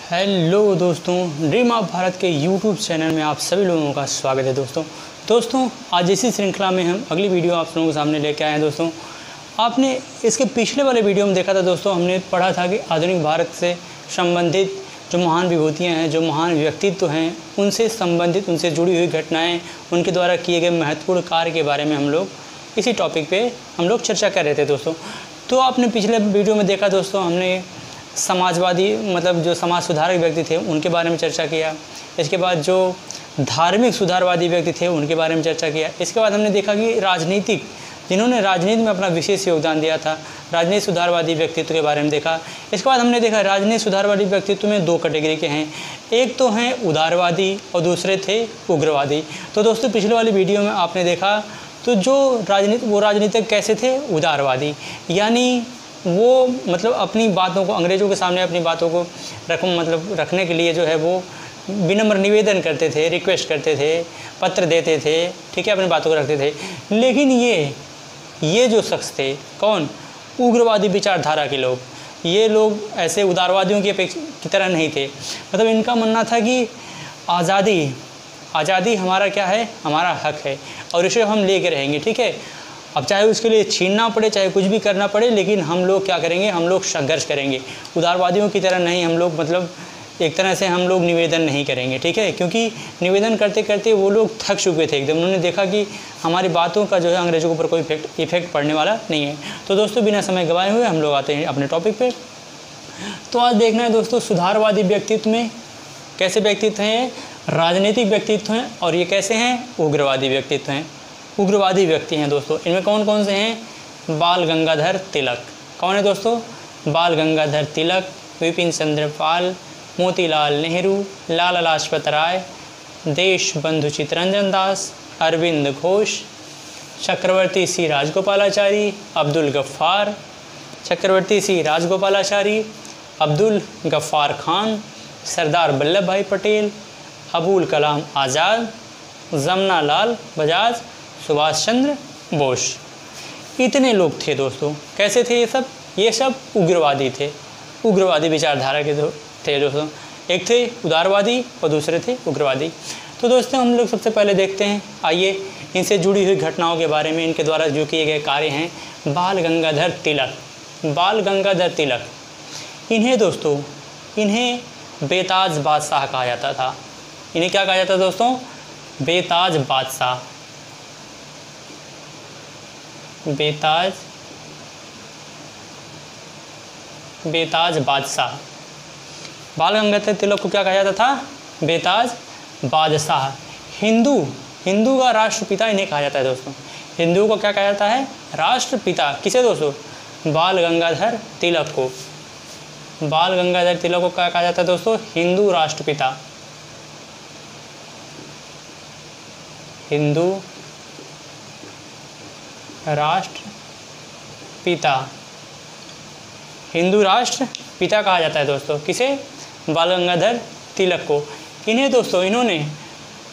Hello दोस्तों, dream of Bharat के YouTube channel में आप सभी लोगों का स्वागत है। दोस्तों आज इसी श्रृंखला में हम अगली वीडियो आप लोगों के सामने लेके आए हैं। दोस्तों आपने इसके पिछले वाले वीडियो में देखा था। दोस्तों हमने पढ़ा था कि आधुनिक भारत से संबंधित जो महान विभूतियाँ हैं, जो महान व्यक्तित्व हैं, उनसे संबंधित, उनसे जुड़ी हुई घटनाएँ, उनके द्वारा किए गए महत्वपूर्ण कार्य के बारे में हम लोग इसी टॉपिक पे हम लोग चर्चा कर रहे थे। दोस्तों तो आपने पिछले वीडियो में देखा, दोस्तों हमने समाजवादी मतलब जो समाज सुधारक व्यक्ति थे उनके बारे में चर्चा किया। इसके बाद जो धार्मिक सुधारवादी व्यक्ति थे उनके बारे में चर्चा किया। इसके बाद हमने देखा कि राजनीतिक, जिन्होंने राजनीति में अपना विशेष योगदान दिया था, राजनीतिक सुधारवादी व्यक्तित्व के बारे में देखा। इसके बाद हमने देखा राजनीतिक सुधारवादी व्यक्तित्व में दो कैटेगरी के हैं, एक तो हैं उदारवादी और दूसरे थे उग्रवादी। तो दोस्तों पिछले वाली वीडियो में आपने देखा तो जो राजनीतिक कैसे थे, उदारवादी, यानी वो मतलब अपनी बातों को अंग्रेज़ों के सामने अपनी बातों को रखने के लिए जो है वो विनम्र निवेदन करते थे, रिक्वेस्ट करते थे, पत्र देते थे, ठीक है, अपनी बातों को रखते थे। लेकिन ये जो शख्स थे, कौन, उग्रवादी विचारधारा के लोग, ये लोग ऐसे उदारवादियों की तरह नहीं थे। मतलब इनका मानना था कि आज़ादी हमारा क्या है, हमारा हक है और इसे हम लेके रहेंगे, ठीक है। अब चाहे उसके लिए छीनना पड़े, चाहे कुछ भी करना पड़े, लेकिन हम लोग क्या करेंगे, हम लोग संघर्ष करेंगे। उदारवादियों की तरह नहीं, हम लोग मतलब एक तरह से हम लोग निवेदन नहीं करेंगे, ठीक है, क्योंकि निवेदन करते करते वो लोग थक चुके थे एकदम। उन्होंने देखा कि हमारी बातों का जो है अंग्रेज़ों के ऊपर कोई इफेक्ट पड़ने वाला नहीं है। तो दोस्तों बिना समय गंवाए हुए हम लोग आते हैं अपने टॉपिक पे। तो आज देखना है दोस्तों सुधारवादी व्यक्तित्व में कैसे व्यक्तित्व हैं, राजनीतिक व्यक्तित्व हैं, और ये कैसे हैं, उग्रवादी व्यक्तित्व हैं, उग्रवादी व्यक्ति हैं। दोस्तों इनमें कौन कौन से हैं, बाल गंगाधर तिलक, कौन है दोस्तों, बाल गंगाधर तिलक, विपिन चंद्र पाल, मोतीलाल नेहरू, लाला लाजपत राय, देश बंधु चित्तरंजन दास, अरविंद घोष, चक्रवर्ती सी राजगोपालाचारी, अब्दुल गफ्फार, चक्रवर्ती सी राजगोपालाचारी, अब्दुल गफ्फार खान, सरदार वल्लभ भाई पटेल, अबुल कलाम आज़ाद, जमुना लाल बजाज, सुभाष चंद्र बोस। इतने लोग थे दोस्तों। कैसे थे ये सब उग्रवादी थे, उग्रवादी विचारधारा के थे दोस्तों। एक थे उदारवादी और दूसरे थे उग्रवादी। तो दोस्तों हम लोग सबसे पहले देखते हैं, आइए इनसे जुड़ी हुई घटनाओं के बारे में, इनके द्वारा जो किए गए कार्य हैं। बाल गंगाधर तिलक, बाल गंगाधर तिलक, इन्हें दोस्तों इन्हें बेताज बादशाह कहा जाता था। इन्हें क्या कहा जाता था दोस्तों, बेताज बादशाह, बेताज बादशाह। बाल गंगाधर तिलक को क्या कहा जाता था, बेताज बादशाह। हिंदू का राष्ट्रपिता इन्हें कहा जाता है दोस्तों। हिंदू को क्या कहा जाता है, राष्ट्रपिता। किसे दोस्तों, बाल गंगाधर तिलक को। बाल गंगाधर तिलक को क्या कहा जाता है दोस्तों, हिंदू राष्ट्रपिता, हिंदू राष्ट्र पिता, हिंदू राष्ट्र पिता कहा जाता है दोस्तों। किसे, बाल गंगाधर तिलक को। इन्हें दोस्तों इन्होंने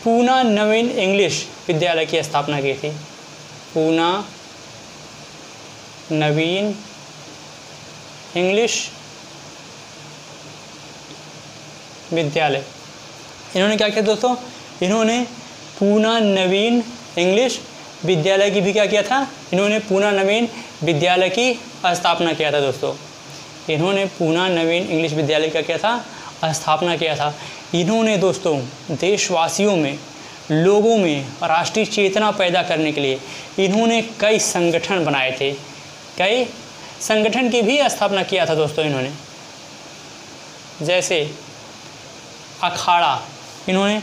पूना नवीन इंग्लिश विद्यालय की स्थापना की थी। पूना नवीन इंग्लिश विद्यालय, इन्होंने क्या किया दोस्तों, इन्होंने पूना नवीन इंग्लिश विद्यालय की भी क्या किया था, इन्होंने पूना नवीन विद्यालय की स्थापना किया था दोस्तों। इन्होंने पूना नवीन इंग्लिश विद्यालय का क्या था, स्थापना किया था। इन्होंने दोस्तों देशवासियों में, लोगों में राष्ट्रीय चेतना पैदा करने के लिए इन्होंने कई संगठन बनाए थे, कई संगठन की भी स्थापना किया था दोस्तों इन्होंने। जैसे अखाड़ा, इन्होंने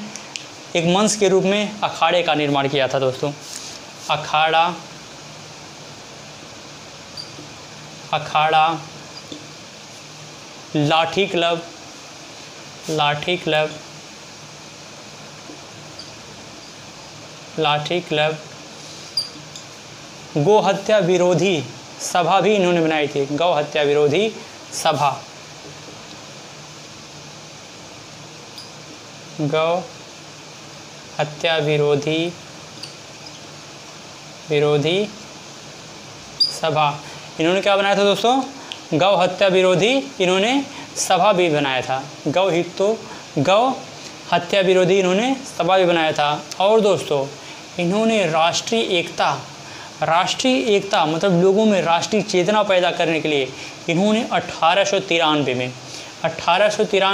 एक मंच के रूप में अखाड़े का निर्माण किया था दोस्तों। अखाड़ा, लाठी क्लब, गौ हत्या विरोधी सभा भी इन्होंने बनाई थी, गौ हत्या विरोधी सभा, गौ हत्या विरोधी सभा। इन्होंने क्या बनाया था दोस्तों, गौ हत्या विरोधी इन्होंने सभा भी बनाया था। गौ हत्या विरोधी इन्होंने सभा भी बनाया था। और दोस्तों इन्होंने राष्ट्रीय एकता मतलब लोगों में राष्ट्रीय चेतना पैदा करने के लिए इन्होंने 1893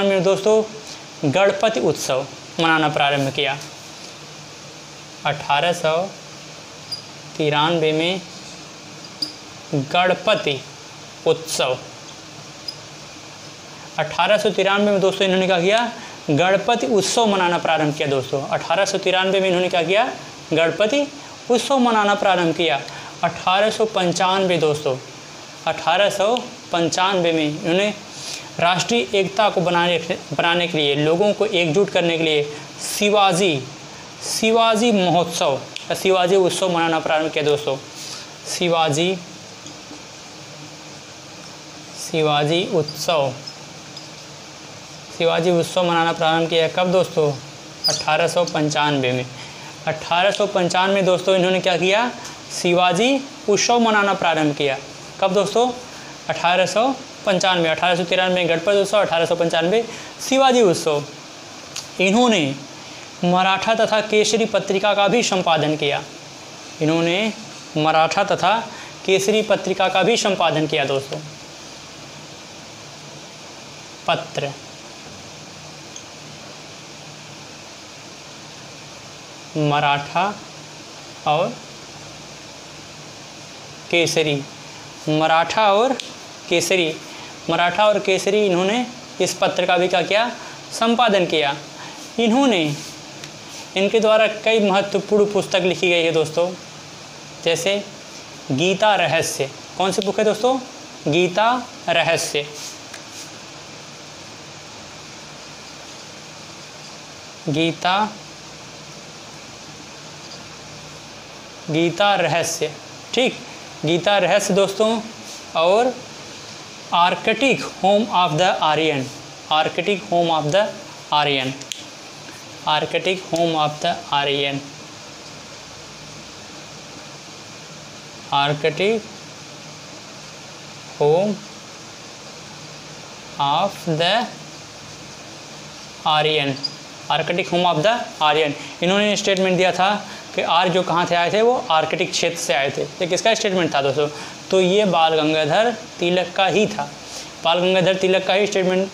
में दोस्तों गणपति उत्सव मनाना प्रारंभ किया। 1893 में गणपति उत्सव 1893 में दोस्तों इन्होंने क्या किया, गणपति उत्सव मनाना प्रारंभ किया। दोस्तों 1893 में इन्होंने क्या किया, गणपति उत्सव मनाना प्रारंभ किया। 1895 दोस्तों 1895 में इन्होंने राष्ट्रीय एकता को बनाने के लिए, लोगों को एकजुट करने के लिए शिवाजी महोत्सव या शिवाजी उत्सव मनाना प्रारंभ किया। दोस्तों शिवाजी उत्सव मनाना प्रारंभ किया। कब दोस्तों, 1895 में। 1895 में दोस्तों इन्होंने क्या किया, शिवाजी उत्सव मनाना प्रारंभ किया। कब दोस्तों, 1895। 1893 में गणपति उत्सव, 1895 शिवाजी उत्सव। इन्होंने मराठा तथा केसरी पत्रिका का भी संपादन किया। इन्होंने मराठा तथा केसरी पत्रिका का भी संपादन किया। दोस्तों पत्र मराठा और केसरी, मराठा और केसरी इन्होंने इस पत्र का भी क्या किया, संपादन किया। इनके द्वारा कई महत्वपूर्ण पुस्तक लिखी गई है दोस्तों, जैसे गीता रहस्य। कौन सी बुक है दोस्तों, गीता रहस्य। गीता रहस्य, ठीक, गीता रहस्य दोस्तों। और Arctic home of the Aryan, Arctic home of the Aryan, Arctic home of the Aryan, Arctic home of the Aryan, Arctic home of the Aryan. इन्होंने स्टेटमेंट दिया था कि आर्य जो कहाँ से आए थे, वो आर्कटिक क्षेत्र से आए थे। ये किसका स्टेटमेंट था दोस्तों, तो ये बाल गंगाधर तिलक का ही था। बाल गंगाधर तिलक का ही स्टेटमेंट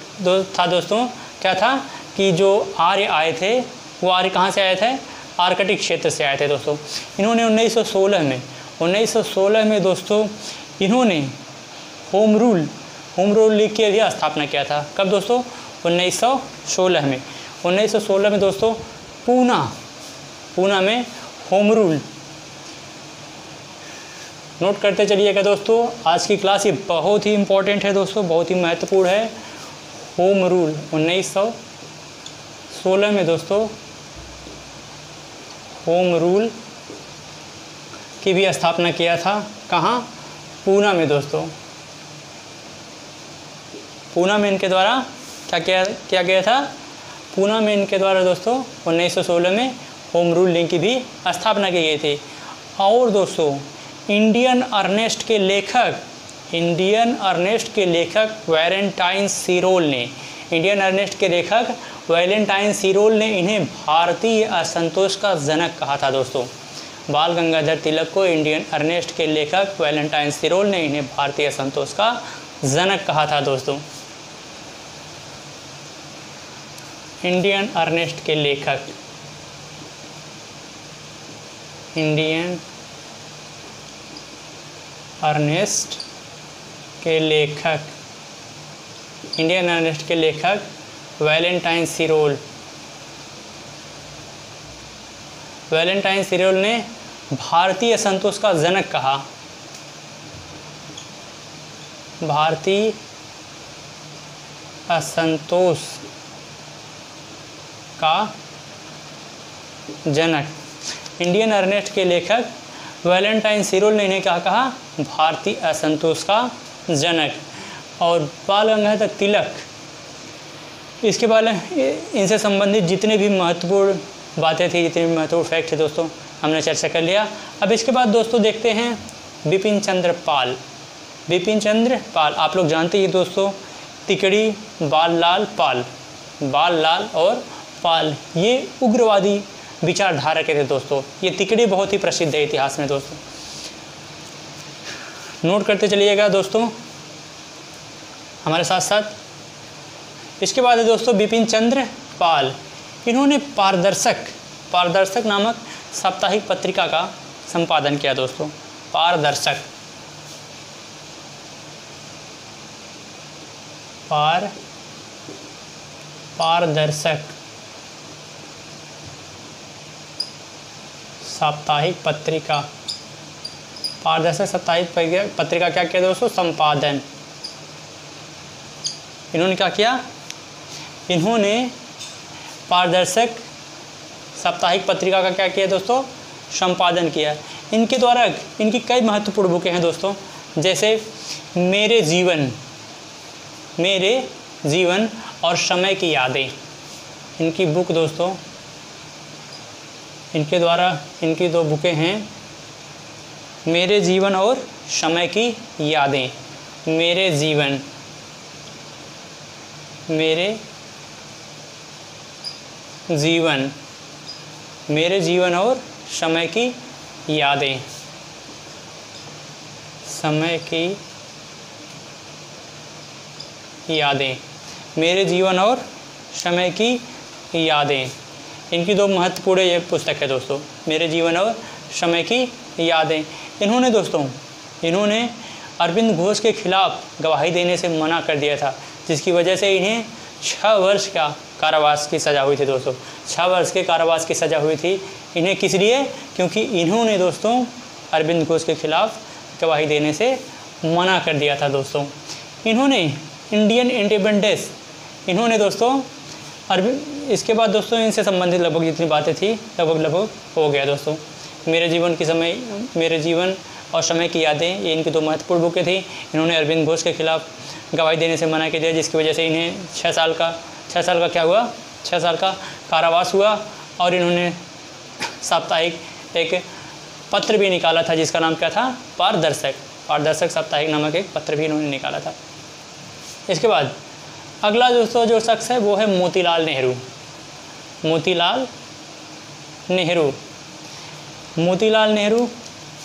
था दोस्तों। क्या था कि जो आर्य आए थे, वो आर्य कहाँ से आए थे, आर्कटिक क्षेत्र से आए थे। दोस्तों इन्होंने 1916 में दोस्तों इन्होंने होम रूल लीग की भी स्थापना किया था। कब दोस्तों, 1916 में। 1916 में दोस्तों पूना में होम रूल, नोट करते चलिएगा दोस्तों। आज की क्लास ये बहुत ही इम्पोर्टेंट है दोस्तों, बहुत ही महत्वपूर्ण है। होम रूल 1916 में दोस्तों होम रूल की भी स्थापना किया था। कहाँ, पूना में दोस्तों। पूना में इनके द्वारा क्या गया था, पूना में इनके द्वारा दोस्तों 1916 में होम रूल लीग की भी स्थापना की गई थी। और दोस्तों इंडियन अर्नेस्ट के लेखक वैलेंटाइन सीरोल ने इन्हें भारतीय असंतोष का जनक कहा था। दोस्तों बाल गंगाधर तिलक को इंडियन अर्नेस्ट के लेखक वैलेंटाइन सीरोल ने इन्हें भारतीय असंतोष का जनक कहा था। दोस्तों इंडियन अर्नेस्ट के लेखक, इंडियन अर्नेस्ट के लेखक वैलेंटाइन सीरोल ने भारतीय असंतोष का जनक कहा, भारतीय असंतोष का जनक। इंडियन अर्नेस्ट के लेखक वैलेंटाइन सीरोल ने इन्हें क्या कहा, भारतीय असंतोष का जनक। और बाल गंगाधर तिलक, इसके बारे इनसे संबंधित जितने भी महत्वपूर्ण बातें थी, जितने भी महत्वपूर्ण फैक्ट थे दोस्तों, हमने चर्चा कर लिया। अब इसके बाद दोस्तों देखते हैं बिपिन चंद्र पाल। बिपिन चंद्र पाल, आप लोग जानते हैं दोस्तों, तिकड़ी, बाल लाल पाल, बाल लाल और पाल ये उग्रवादी विचारधारा के थे दोस्तों। ये तिकड़ी बहुत ही प्रसिद्ध है इतिहास में दोस्तों, नोट करते चलिएगा दोस्तों हमारे साथ साथ। इसके बाद है दोस्तों बिपिन चंद्र पाल, इन्होंने पारदर्शक नामक साप्ताहिक पत्रिका का संपादन किया दोस्तों। पारदर्शक साप्ताहिक पत्रिका, पारदर्शक साप्ताहिक पत्रिका क्या किया दोस्तों? संपादन। इन्होंने क्या किया? इन्होंने पारदर्शक साप्ताहिक पत्रिका का क्या किया दोस्तों? संपादन किया। इनके द्वारा इनकी कई महत्वपूर्ण बुकें हैं दोस्तों, जैसे मेरे जीवन और समय की यादें, इनकी बुक दोस्तों, इनके द्वारा इनकी 2 बुकें हैं, मेरे जीवन और समय की यादें। मेरे जीवन और समय की यादें, समय की यादें, मेरे जीवन और समय की यादें। इनकी 2 महत्वपूर्ण ये पुस्तक है दोस्तों, मेरे जीवन और समय की यादें। इन्होंने अरविंद घोष के खिलाफ गवाही देने से मना कर दिया था, जिसकी वजह से इन्हें 6 वर्ष का कारावास की सज़ा हुई थी दोस्तों। 6 वर्ष के कारावास की सज़ा हुई थी इन्हें, किस लिए? क्योंकि इन्होंने दोस्तों अरविंद घोष के खिलाफ गवाही देने से मना कर दिया था दोस्तों। इन्होंने इंडियन इंडिपेंडेंस, इन्होंने दोस्तों इसके बाद दोस्तों इनसे संबंधित लगभग जितनी बातें थी लगभग हो गया दोस्तों। मेरे जीवन और समय की यादें, ये इनकी 2 महत्वपूर्ण बुकें थी। इन्होंने अरविंद घोष के खिलाफ गवाही देने से मना कर दिया, जिसकी वजह से इन्हें 6 साल का क्या हुआ? 6 साल का कारावास हुआ। और इन्होंने साप्ताहिक एक पत्र भी निकाला था, जिसका नाम क्या था? पारदर्शक साप्ताहिक नामक एक पत्र भी इन्होंने निकाला था। इसके बाद अगला दोस्तों जो शख्स है वो है मोतीलाल नेहरू। मोतीलाल नेहरू,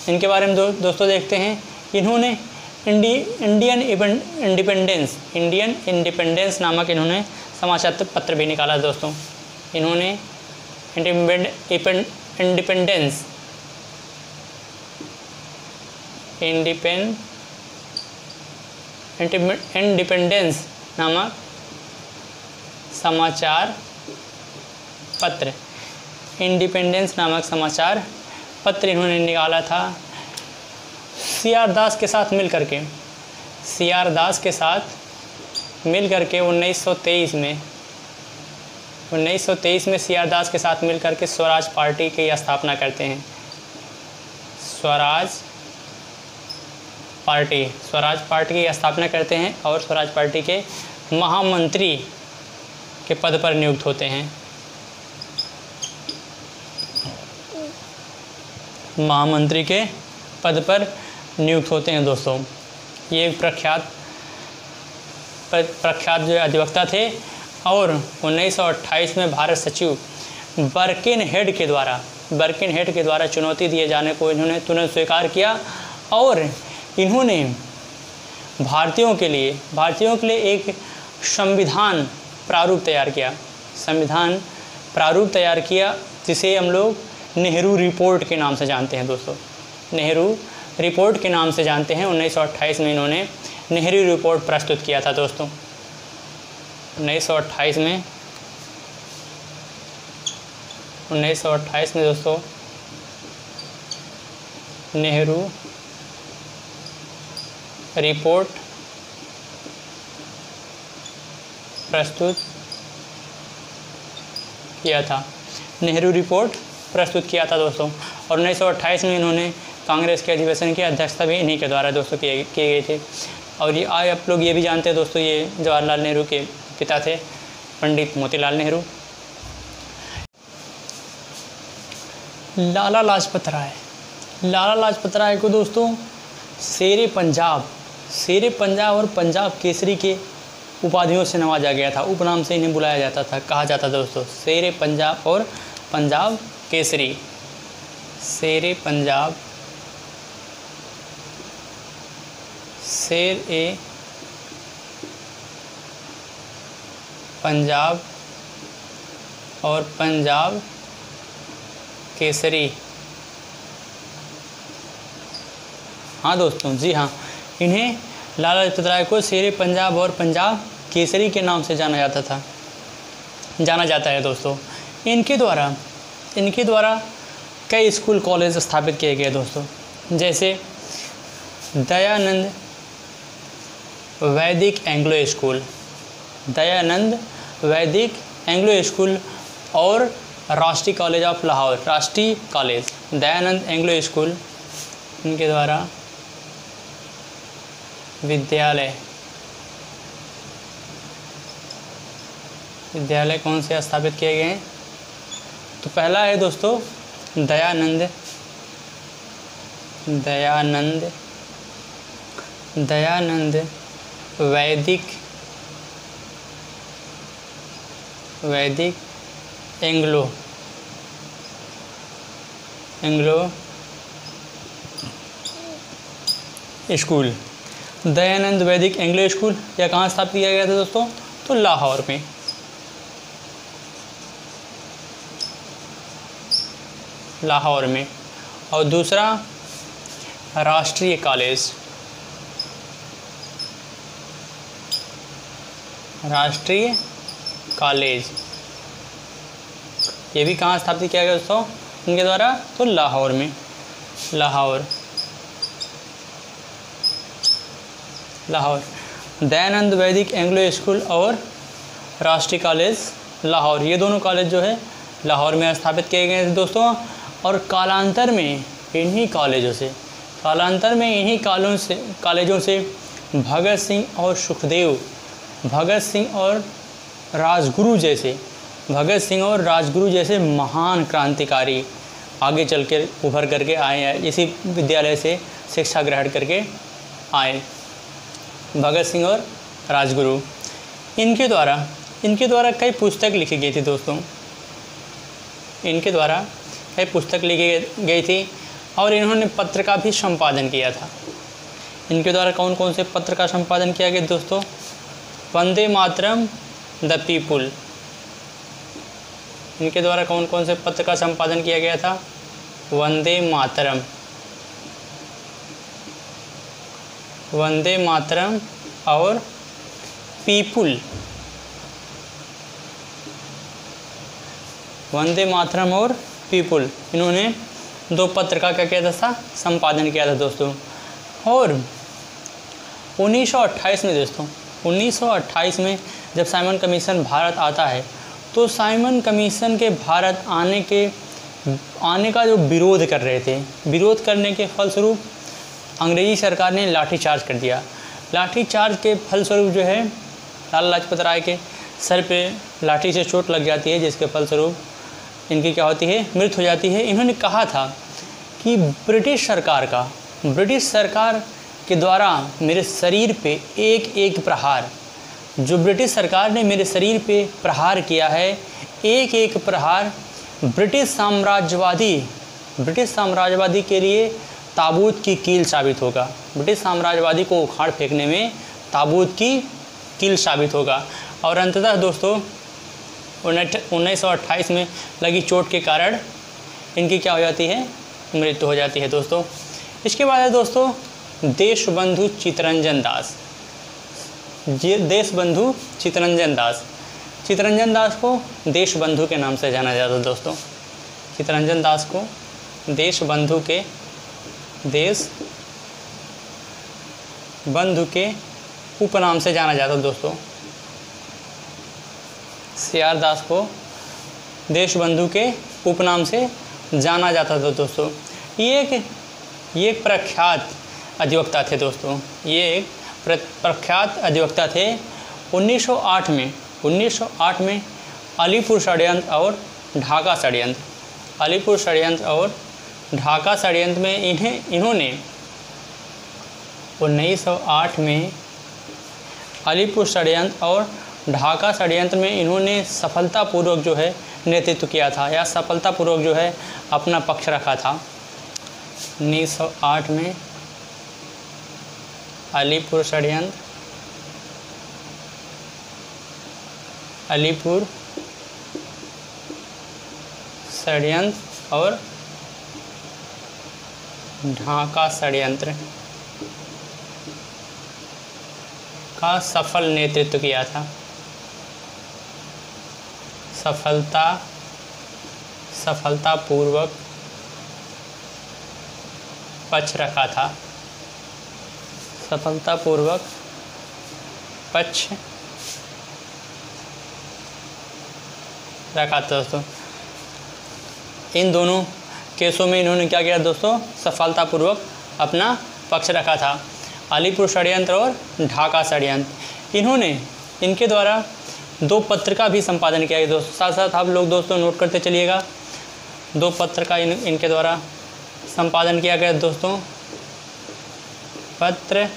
इनके बारे में दोस्तों देखते हैं। इन्होंने इंडियन इंडिपेंडेंस नामक इन्होंने समाचार पत्र भी निकाला दोस्तों। इन्होंने इंडिपेंडेंस नामक समाचार पत्र, इंडिपेंडेंस नामक समाचार पत्र इन्होंने निकाला था। सीआर दास के साथ मिल करके 1923 में सीआर दास के साथ मिल करके स्वराज पार्टी की स्थापना करते हैं। स्वराज पार्टी की स्थापना करते हैं और स्वराज पार्टी के महामंत्री के पद पर नियुक्त होते हैं। महामंत्री के पद पर नियुक्त होते हैं दोस्तों। ये एक प्रख्यात जो अधिवक्ता थे और 1928 में भारत सचिव बर्किनहेड के द्वारा चुनौती दिए जाने को इन्होंने तुरंत स्वीकार किया और इन्होंने भारतीयों के लिए एक संविधान प्रारूप तैयार किया जिसे हम लोग नेहरू रिपोर्ट के नाम से जानते हैं दोस्तों। नेहरू रिपोर्ट के नाम से जानते हैं। 1928 में इन्होंने नेहरू रिपोर्ट प्रस्तुत किया था दोस्तों। 1928 में दोस्तों नेहरू रिपोर्ट प्रस्तुत किया था दोस्तों। और 1928 में इन्होंने कांग्रेस के अधिवेशन की अध्यक्षता भी इन्हीं के द्वारा दोस्तों किए गए थे। और ये आप लोग ये भी जानते हैं दोस्तों, ये जवाहरलाल नेहरू के पिता थे, पंडित मोतीलाल नेहरू। लाला लाजपत राय को दोस्तों शेरे पंजाब और पंजाब केसरी के उपाधियों से नवाजा गया था, उपनाम से इन्हें बुलाया जाता था, कहा जाता था दोस्तों शेरे पंजाब और पंजाब केसरी। शेरे पंजाब, शेर ए पंजाब और पंजाब केसरी। हाँ दोस्तों, जी हाँ, इन्हें लाला लाजपत राय को शेरे पंजाब और पंजाब केसरी के नाम से जाना जाता है दोस्तों। इनके द्वारा कई स्कूल कॉलेज स्थापित किए गए दोस्तों, जैसे दयानंद वैदिक एंग्लो स्कूल, दयानंद वैदिक एंग्लो स्कूल और राष्ट्रीय कॉलेज ऑफ लाहौर, राष्ट्रीय कॉलेज दयानंद एंग्लो स्कूल, इनके द्वारा विद्यालय कौन से स्थापित किए गए हैं? तो पहला है दोस्तों दयानंद वैदिक एंग्लो स्कूल। दयानंद वैदिक एंग्लो स्कूल यह कहाँ स्थापित किया गया था दोस्तों? तो लाहौर में। लाहौर में। और दूसरा राष्ट्रीय कॉलेज, राष्ट्रीय कॉलेज ये भी कहाँ स्थापित किया गया दोस्तों इनके द्वारा? तो लाहौर में। लाहौर दयानंद वैदिक एंग्लो स्कूल और राष्ट्रीय कॉलेज लाहौर, ये दोनों कॉलेज जो है लाहौर में स्थापित किए गए थे दोस्तों। और कालांतर में इन्हीं कॉलेजों से भगत सिंह और सुखदेव, भगत सिंह और राजगुरु जैसे महान क्रांतिकारी आगे चल कर उभर करके आए हैं, इसी विद्यालय से शिक्षा ग्रहण करके आए भगत सिंह और राजगुरु। इनके द्वारा कई पुस्तक लिखी गई थी दोस्तों, इनके द्वारा कई पुस्तक लिखी गई थी और इन्होंने पत्र का भी संपादन किया था। इनके द्वारा कौन कौन से पत्र का संपादन किया गया दोस्तों? वंदे मातरम, द पीपुल, इनके द्वारा कौन कौन से पत्र का संपादन किया गया था? वंदे मातरम और पीपुल। वंदे मातरम और पीपुल, इन्होंने दो पत्र का क्या किया था? संपादन किया था दोस्तों। और 1928 में दोस्तों, 1928 में जब साइमन कमीशन भारत आता है तो साइमन कमीशन के भारत आने का जो विरोध कर रहे थे, विरोध करने के फलस्वरूप अंग्रेजी सरकार ने लाठीचार्ज कर दिया। लाठीचार्ज के फलस्वरूप जो है लाला लाजपत राय के सर पे लाठी से चोट लग जाती है, जिसके फलस्वरूप इनकी क्या होती है? मृत्यु हो जाती है। इन्होंने कहा था कि ब्रिटिश सरकार के द्वारा मेरे शरीर पे एक एक प्रहार, जो ब्रिटिश सरकार ने मेरे शरीर पे प्रहार किया है, एक एक प्रहार ब्रिटिश साम्राज्यवादी के लिए ताबूत की कील साबित होगा। ब्रिटिश साम्राज्यवादी को उखाड़ फेंकने में ताबूत की कील साबित होगा। और अंततः दोस्तों 1928 में लगी चोट के कारण इनकी क्या हो जाती है? मृत्यु हो जाती है दोस्तों। इसके बाद है दोस्तों देशबंधु चित्तरंजन दास। चित्तरंजन दास को देशबंधु के नाम से जाना जाता है दोस्तों। चित्तरंजन दास को देशबंधु के उपनाम से जाना जाता है दोस्तों। CR दास को देशबंधु के उपनाम से जाना जाता था दोस्तों। ये एक प्रख्यात अधिवक्ता थे दोस्तों, ये एक प्रख्यात अधिवक्ता थे। 1908 में अलीपुर षड्यंत्र और ढाका षड्यंत्र में 1908 में अलीपुर षड्यंत्र और ढाका षड्यंत्र में इन्होंने सफलतापूर्वक जो है नेतृत्व किया था या सफलतापूर्वक जो है अपना पक्ष रखा था। 1908 में अलीपुर षड्यंत्र और ढाका षड्यंत्र का सफल नेतृत्व किया था। सफलतापूर्वक पक्ष रखा था। सफलतापूर्वक पक्ष रखा था दोस्तों। इन दोनों केसों में इन्होंने क्या किया दोस्तों? सफलतापूर्वक अपना पक्ष रखा था। अलीपुर षड्यंत्र और ढाका षड्यंत्र, इनके द्वारा 2 पत्र का भी संपादन किया गया दोस्तों। साथ साथ आप लोग दोस्तों नोट करते चलिएगा। 2 पत्र का इनके द्वारा संपादन किया गया दोस्तों। पत्र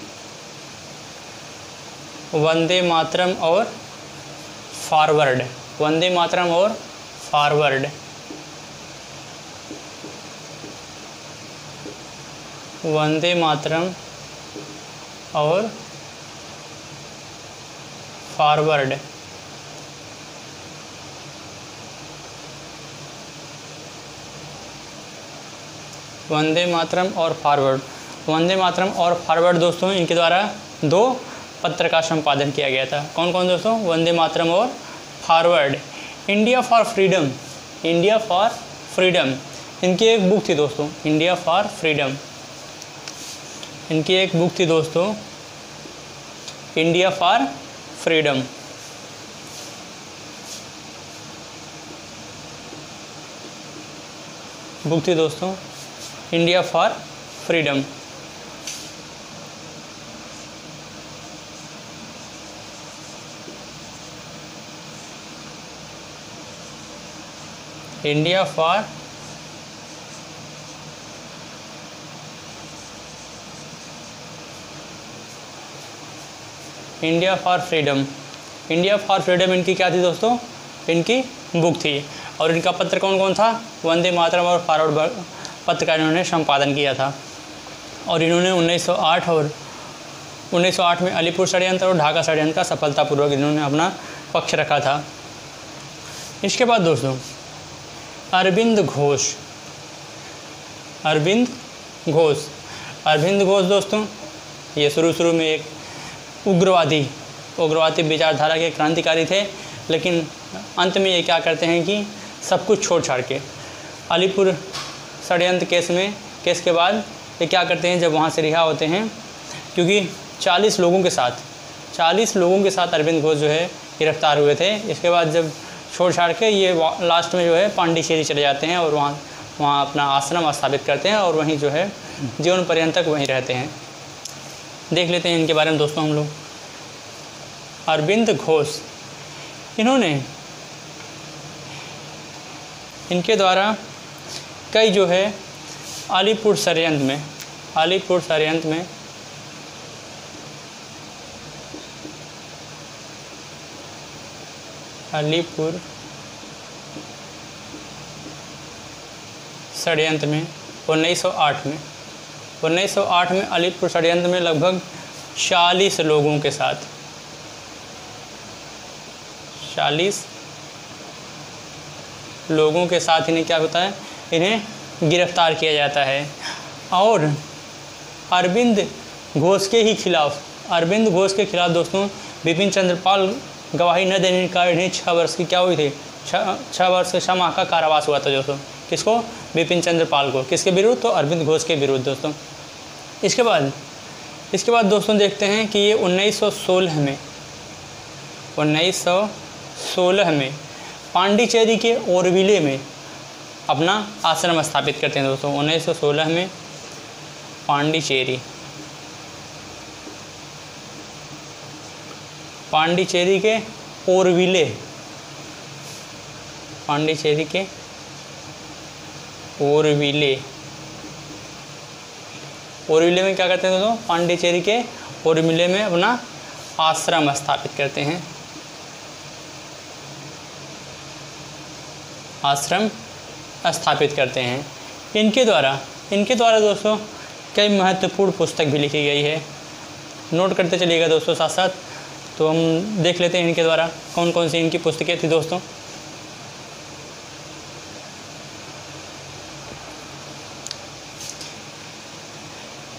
वंदे मातरम और फॉरवर्ड। वंदे मातरम और फॉरवर्ड। वंदे मातरम और फॉरवर्ड। वंदे मातरम और फॉरवर्ड। वंदे मातरम और फॉरवर्ड दोस्तों, इनके द्वारा 2 पत्र का संपादन किया गया था। कौन कौन दोस्तों? वंदे मातरम और forward. India for freedom. India for freedom इनकी एक बुक थी दोस्तों। इंडिया फॉर फ्रीडम इनकी एक बुक थी दोस्तों। India for freedom. बुक थी दोस्तों India for freedom. India for freedom. India for freedom इनकी क्या थी दोस्तों? इनकी बुक थी। और इनका पत्र कौन कौन था? वंदे मातरम और फॉरवर्ड पत्र का इन्होंने संपादन किया था। और इन्होंने 1908 में अलीपुर षड्यंत्र और ढाका षड्यंत्र का सफलतापूर्वक इन्होंने अपना पक्ष रखा था। इसके बाद दोस्तों अरविंद घोष। अरविंद घोष दोस्तों, ये शुरू में एक उग्रवादी विचारधारा के क्रांतिकारी थे, लेकिन अंत में ये क्या करते हैं कि सब कुछ छोड़ छाड़ के अलीपुर षड्यंत्र केस के बाद ये क्या करते हैं, जब वहाँ से रिहा होते हैं, क्योंकि 40 लोगों के साथ अरविंद घोष जो है गिरफ्तार हुए थे। इसके बाद जब छोड़ छाड़ के ये लास्ट में जो है पांडिचेरी चले जाते हैं और वहाँ अपना आश्रम स्थापित करते हैं और वहीं जो है जीवन पर्यंत तक वहीं रहते हैं। देख लेते हैं इनके बारे में दोस्तों हम लोग। अरविंद घोष, इनके द्वारा कई जो है अलीपुर षड्यंत्र में अलीपुर षड्यंत्र में 1908 में अलीपुर षड्यंत्र में लगभग 40 लोगों के साथ 40 लोगों के साथ इन्हें क्या होता है, इन्हें गिरफ्तार किया जाता है। और अरविंद घोष के खिलाफ दोस्तों बिपिन चंद्र पाल गवाही न देने का इन्हें 6 वर्ष की क्या हुई थी, 6 वर्ष 6 माह का कारावास हुआ था दोस्तों। किसको? बिपिन चंद्र पाल को। किसके विरुद्ध? तो अरविंद घोष के विरुद्ध दोस्तों। इसके बाद दोस्तों देखते हैं कि ये 1916 में पांडिचेरी के ओरविले में अपना आश्रम स्थापित करते हैं दोस्तों। 1916 में पांडिचेरी के ओरविले औरविले में क्या करते हैं दोस्तों, पांडिचेरी के औरविले में अपना आश्रम स्थापित करते हैं, आश्रम स्थापित करते हैं। इनके द्वारा दोस्तों कई महत्वपूर्ण पुस्तक भी लिखी गई है, नोट करते चलिएगा दोस्तों साथ साथ। तो हम देख लेते हैं इनके द्वारा कौन कौन सी इनकी पुस्तकें थी दोस्तों।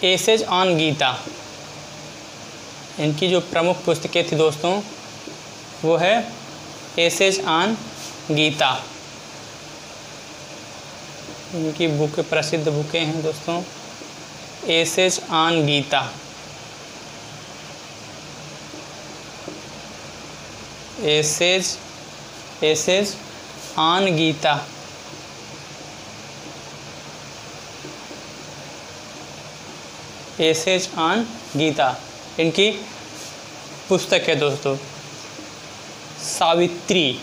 एसेज ऑन गीता, इनकी जो प्रमुख पुस्तकें थी दोस्तों वो है एसेज ऑन गीता। इनकी बुक प्रसिद्ध बुकें हैं दोस्तों, essays on Gita, essays on Gita, essays on Gita. इनकी पुस्तक है दोस्तों सावित्री।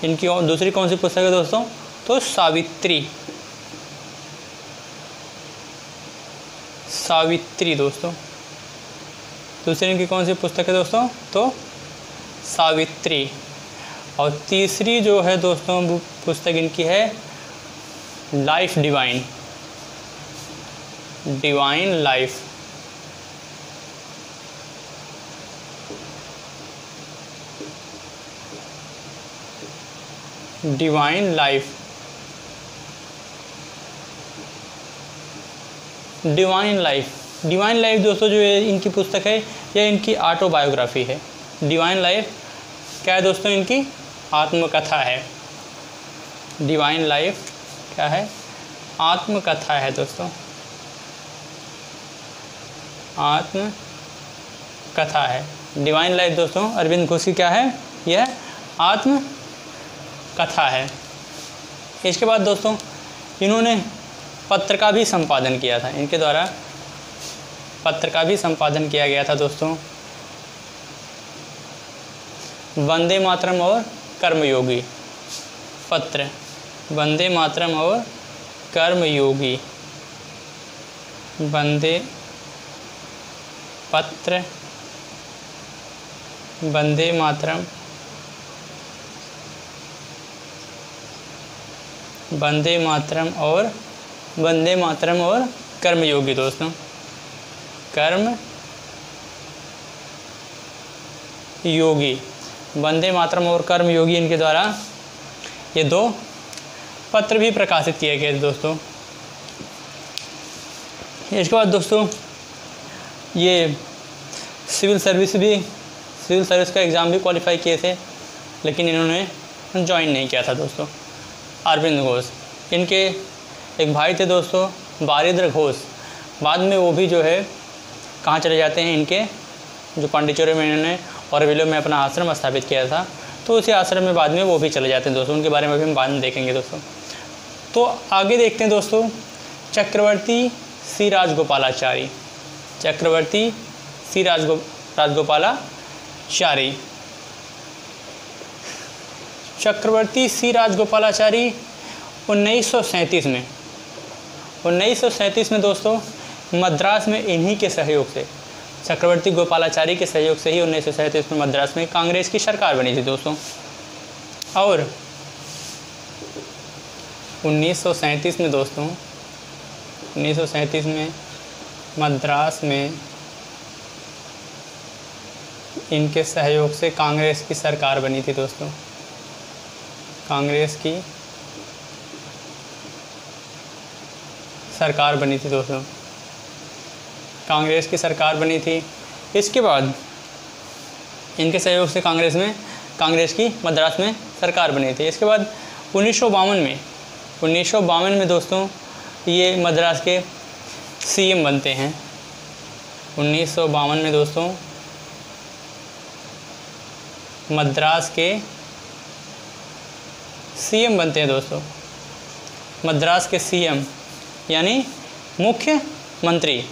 इनकी और दूसरी कौन सी पुस्तक है दोस्तों, तो सावित्री, सावित्री दोस्तों। दूसरी इनकी कौन सी पुस्तक है दोस्तों, तो सावित्री। और तीसरी जो है दोस्तों पुस्तक इनकी है life divine, divine life. Divine life, divine life, divine life दोस्तों जो है इनकी पुस्तक है, यह इनकी ऑटोबायोग्राफी है। डिवाइन लाइफ क्या है दोस्तों, इनकी आत्मकथा है। डिवाइन लाइफ क्या है, आत्मकथा है दोस्तों, आत्मकथा है। डिवाइन लाइफ दोस्तों अरविंद घोष की क्या है, यह आत्मकथा है। इसके बाद दोस्तों इन्होंने पत्र का भी संपादन किया था, इनके द्वारा पत्र का भी संपादन किया गया था दोस्तों, वंदे मातरम और कर्मयोगी पत्र, वंदे मातरम और कर्मयोगी, वंदे पत्र, वंदे मातरम, वंदे मातरम और वंदे मातरम और कर्मयोगी दोस्तों, कर्म योगी, वंदे मातरम और कर्म योगी, इनके द्वारा ये दो पत्र भी प्रकाशित किए गए दोस्तों। इसके बाद दोस्तों ये सिविल सर्विस का एग्ज़ाम भी क्वालिफाई किए थे, लेकिन इन्होंने ज्वाइन नहीं किया था दोस्तों। अरविंद घोष, इनके एक भाई थे दोस्तों बारिंद्र घोष, बाद में वो भी जो है कहाँ चले जाते हैं, इनके जो पांडिचेरी में इन्होंने औरविले में अपना आश्रम स्थापित किया था, तो उसी आश्रम में बाद में वो भी चले जाते हैं दोस्तों। उनके बारे में भी हम बाद में देखेंगे दोस्तों। तो आगे देखते हैं दोस्तों चक्रवर्ती सी राजगोपालाचारी, चक्रवर्ती सी राजगोपालाचारी, चक्रवर्ती सी राजगोपालाचारी 1937 में दोस्तों मद्रास में इन्हीं के सहयोग से, चक्रवर्ती गोपालाचारी के सहयोग से ही 1937 में मद्रास में कांग्रेस की सरकार बनी थी दोस्तों। और 1937 में दोस्तों 1937 में मद्रास में इनके सहयोग से कांग्रेस की सरकार बनी थी दोस्तों, कांग्रेस की सरकार बनी थी दोस्तों, कांग्रेस की सरकार बनी थी। इसके बाद इनके सहयोग से कांग्रेस की मद्रास में सरकार बनी थी। इसके बाद 1952 में दोस्तों ये मद्रास के सीएम बनते हैं। 1952 में दोस्तों मद्रास के सीएम बनते हैं दोस्तों, मद्रास के सीएम यानी मुख्यमंत्री।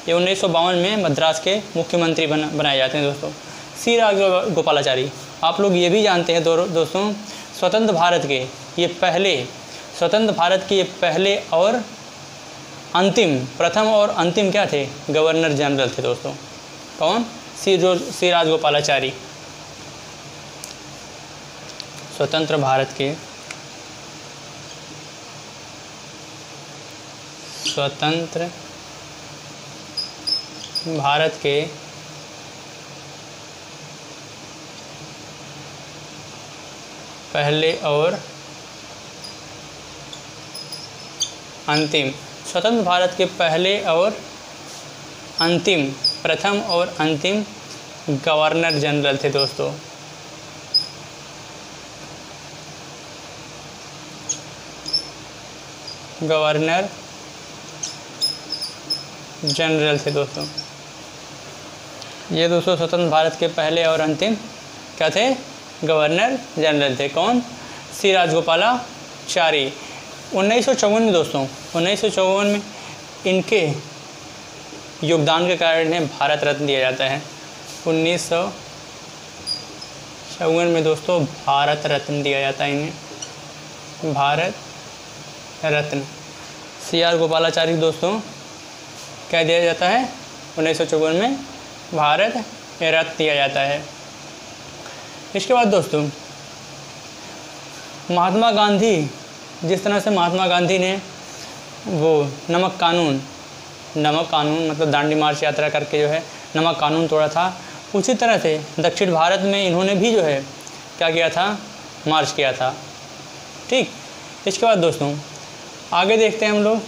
ये 1952 में मद्रास के मुख्यमंत्री बनाए जाते हैं दोस्तों। सी राजगोपालाचारी, आप लोग ये भी जानते हैं दोस्तों स्वतंत्र भारत के ये पहले और अंतिम, प्रथम और अंतिम क्या थे? गवर्नर जनरल थे दोस्तों। कौन? सी राजगोपालाचारी। स्वतंत्र भारत के पहले और अंतिम, स्वतंत्र भारत के पहले और अंतिम, प्रथम और अंतिम गवर्नर जनरल थे दोस्तों। गवर्नर जनरल थे दोस्तों। ये दोस्तों स्वतंत्र भारत के पहले और अंतिम क्या थे? गवर्नर जनरल थे। कौन? सी राजगोपालाचारी। 1954 में दोस्तों, 1954 में इनके योगदान के कारण इन्हें भारत रत्न दिया जाता है। 1954 में दोस्तों भारत रत्न दिया जाता है इन्हें, भारत रत्न। सी आर गोपालाचारी दोस्तों क्या दिया जाता है? 1954 में भारत रत्न दिया जाता है। इसके बाद दोस्तों महात्मा गांधी, जिस तरह से महात्मा गांधी ने वो नमक कानून मतलब दांडी मार्च यात्रा करके जो है नमक कानून तोड़ा था, उसी तरह से दक्षिण भारत में इन्होंने भी जो है क्या किया था? मार्च किया था। ठीक। इसके बाद दोस्तों आगे देखते हैं हम लोग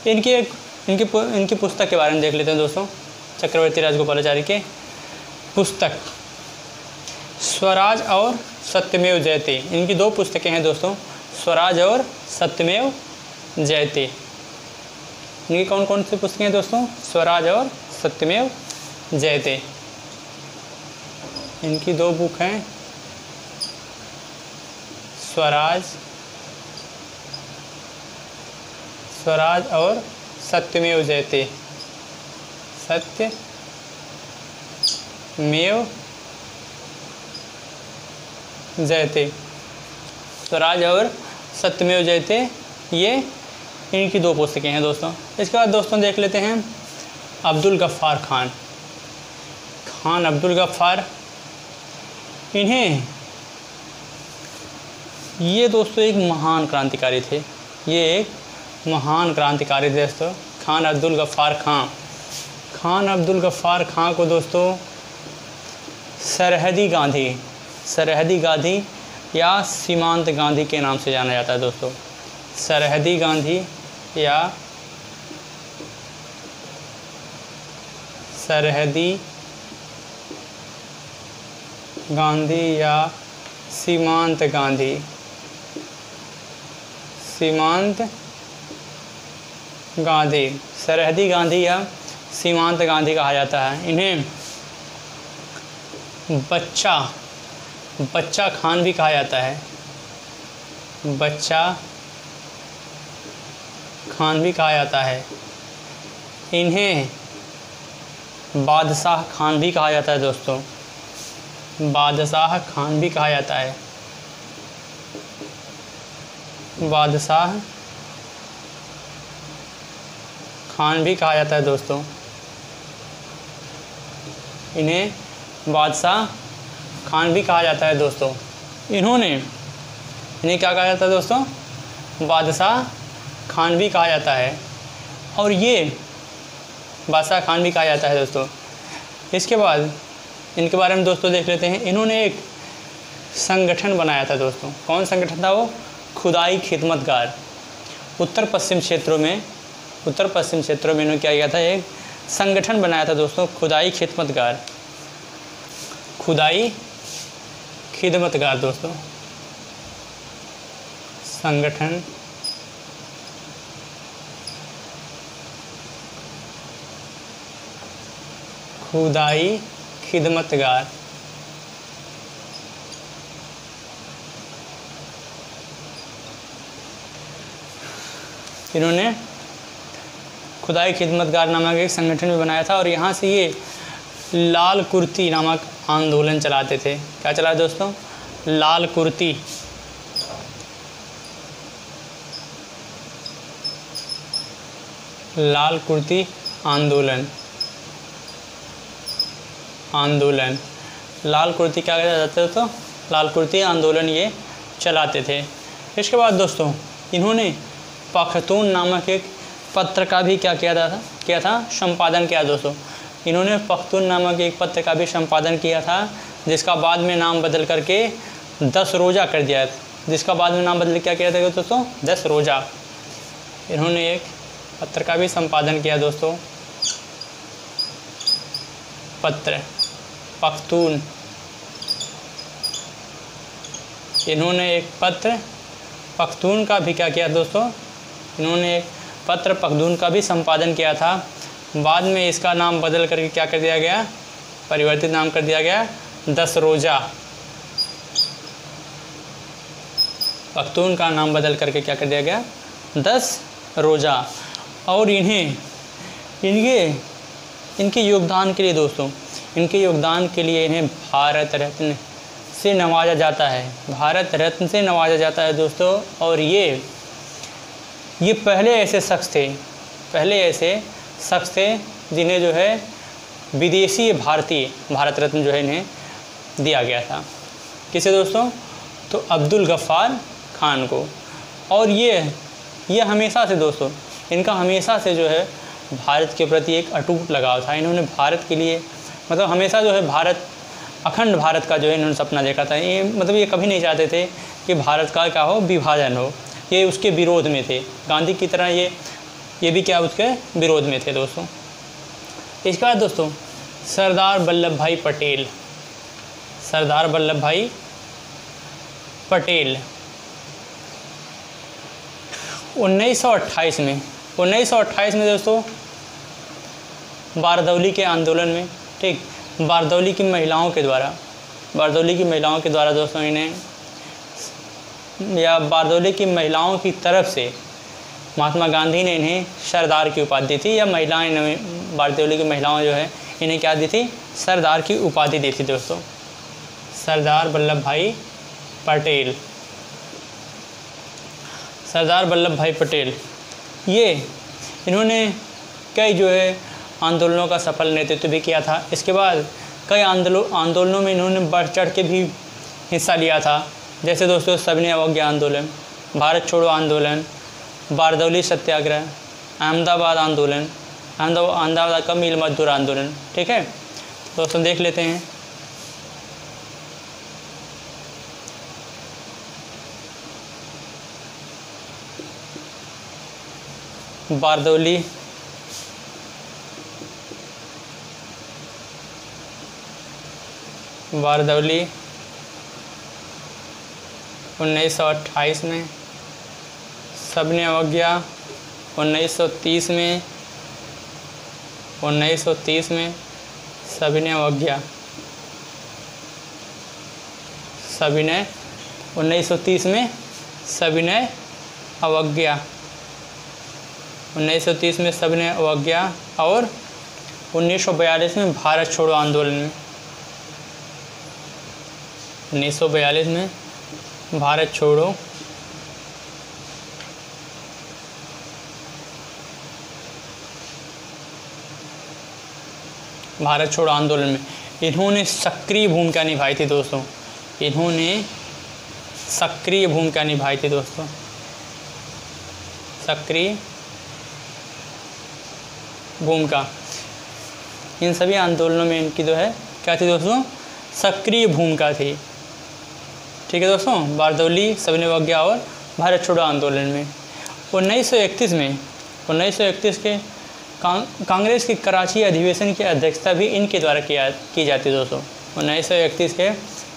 इनकी पुस्तक के बारे में देख लेते हैं दोस्तों। चक्रवर्ती राजगोपालाचारी के पुस्तक स्वराज और सत्यमेव जयते। इनकी 2 पुस्तकें हैं दोस्तों, स्वराज और सत्यमेव जयते। इनकी कौन कौन सी पुस्तकें हैं दोस्तों? स्वराज और सत्यमेव जयते। इनकी 2 बुक हैं, स्वराज और सत्यमेव जयते। सत्यमेव जयते, स्वराज और सत्यमेव जयते, ये इनकी 2 पुस्तकें हैं दोस्तों। इसके बाद दोस्तों देख लेते हैं अब्दुल गफ्फार खान अब्दुल गफ्फार। ये दोस्तों एक महान क्रांतिकारी थे, ये एक महान क्रांतिकारी थे दोस्तों। खान अब्दुल गफ्फार खां को दोस्तों सरहदी गांधी या सीमांत गांधी के नाम से जाना जाता है दोस्तों। सरहदी गांधी या सीमांत गांधी, सरहदी गांधी या सीमांत गांधी कहा जाता है। इन्हें बच्चा खान भी कहा जाता है, बच्चा खान भी कहा जाता है। इन्हें बादशाह खान भी कहा जाता है दोस्तों, बादशाह खान भी कहा जाता है, बादशाह खान भी कहा जाता है दोस्तों। इन्हें बादशाह खान भी कहा जाता है दोस्तों। इन्हें क्या कहा जाता है दोस्तों? बादशाह खान भी कहा जाता है, और ये बादशाह खान भी कहा जाता है दोस्तों। इसके बाद इनके बारे में दोस्तों देख लेते हैं। इन्होंने एक संगठन बनाया था दोस्तों। कौन संगठन था वो? खुदाई खिदमतगार। उत्तर पश्चिम क्षेत्रों में इन्होंने क्या किया था? एक संगठन बनाया था दोस्तों, खुदाई खिदमतगार दोस्तों। संगठन खुदाई खिदमतगार। इन्होंने खुदाई खिदमतगार नामक एक संगठन भी बनाया था, और यहाँ से ये लाल कुर्ती नामक आंदोलन चलाते थे। क्या चला दोस्तों? लाल कुर्ती। लाल कुर्ती आंदोलन। लाल कुर्ती क्या कहते जाते तो लाल कुर्ती आंदोलन ये चलाते थे। इसके बाद दोस्तों इन्होंने पख्तून नामक एक पत्र का भी क्या किया था संपादन किया दोस्तों। इन्होंने पख्तून नामक एक पत्र का भी संपादन किया था, जिसका बाद में नाम बदल करके 10 रोज़ा कर दिया, जिसका बाद में नाम बदल क्या किया था दोस्तों 10 रोज़ा। इन्होंने एक पत्र का भी संपादन किया दोस्तों, पत्र पख्तून। इन्होंने एक पत्र पख्तून का भी क्या किया दोस्तों, इन्होंने एक पत्र पख्तून का भी संपादन किया था। बाद में इसका नाम बदल करके क्या कर दिया गया, परिवर्तित नाम कर दिया गया 10 रोज़ा। पख्तून का नाम बदल करके क्या कर दिया गया 10 रोज़ा। और इनके योगदान के लिए दोस्तों, इनके योगदान के लिए इन्हें भारत रत्न से नवाजा जाता है, भारत रत्न से नवाजा जाता है दोस्तों। और ये पहले ऐसे शख्स थे जिन्हें जो है विदेशी भारतीय भारत रत्न जो है इन्हें दिया गया था। किसे दोस्तों, तो अब्दुल गफ्फार खान को। और ये हमेशा से दोस्तों, इनका हमेशा से जो है भारत के प्रति एक अटूट लगाव था। इन्होंने भारत के लिए मतलब हमेशा जो है भारत, अखंड भारत का जो है इन्होंने सपना देखा था। ये कभी नहीं चाहते थे कि भारत का क्या हो, विभाजन हो। ये उसके विरोध में थे, गांधी की तरह ये भी क्या उसके विरोध में थे दोस्तों। इसके बाद दोस्तों सरदार वल्लभ भाई पटेल। 1928 में दोस्तों बारदौली के आंदोलन में, ठीक, बारदौली की महिलाओं के द्वारा दोस्तों इन्हें, या बारदौली की महिलाओं की तरफ से महात्मा गांधी ने इन्हें सरदार की उपाधि दी थी, या बारदौली की महिलाओं जो है इन्हें क्या दी थी, सरदार की उपाधि दी थी दोस्तों। सरदार वल्लभ भाई पटेल इन्होंने कई जो है आंदोलनों का सफल नेतृत्व भी किया था। इसके बाद कई आंदोलनों में इन्होंने बढ़ चढ़ के भी हिस्सा लिया था, जैसे दोस्तों सविनय अवज्ञा आंदोलन, भारत छोड़ो आंदोलन, बारदौली सत्याग्रह, अहमदाबाद आंदोलन, अहमदाबाद का मील मजदूर आंदोलन। ठीक है दोस्तों, देख लेते हैं। बारदौली 1928 में, सविनय अवज्ञा 1930 में, सविनय अवज्ञा 1930 में सविनय अवज्ञा, और 1942 में भारत छोड़ो आंदोलन में, 1942 में भारत छोड़ो आंदोलन में इन्होंने सक्रिय भूमिका निभाई थी दोस्तों। सक्रिय भूमिका इन सभी आंदोलनों में इनकी जो है क्या थी दोस्तों, सक्रिय भूमिका थी। ठीक है दोस्तों, बारदौली, सविनय अवज्ञा और भारत छोड़ो आंदोलन में। 1931 के कांग्रेस के कराची अधिवेशन की अध्यक्षता भी इनके द्वारा की जाती है दोस्तों। 1931 के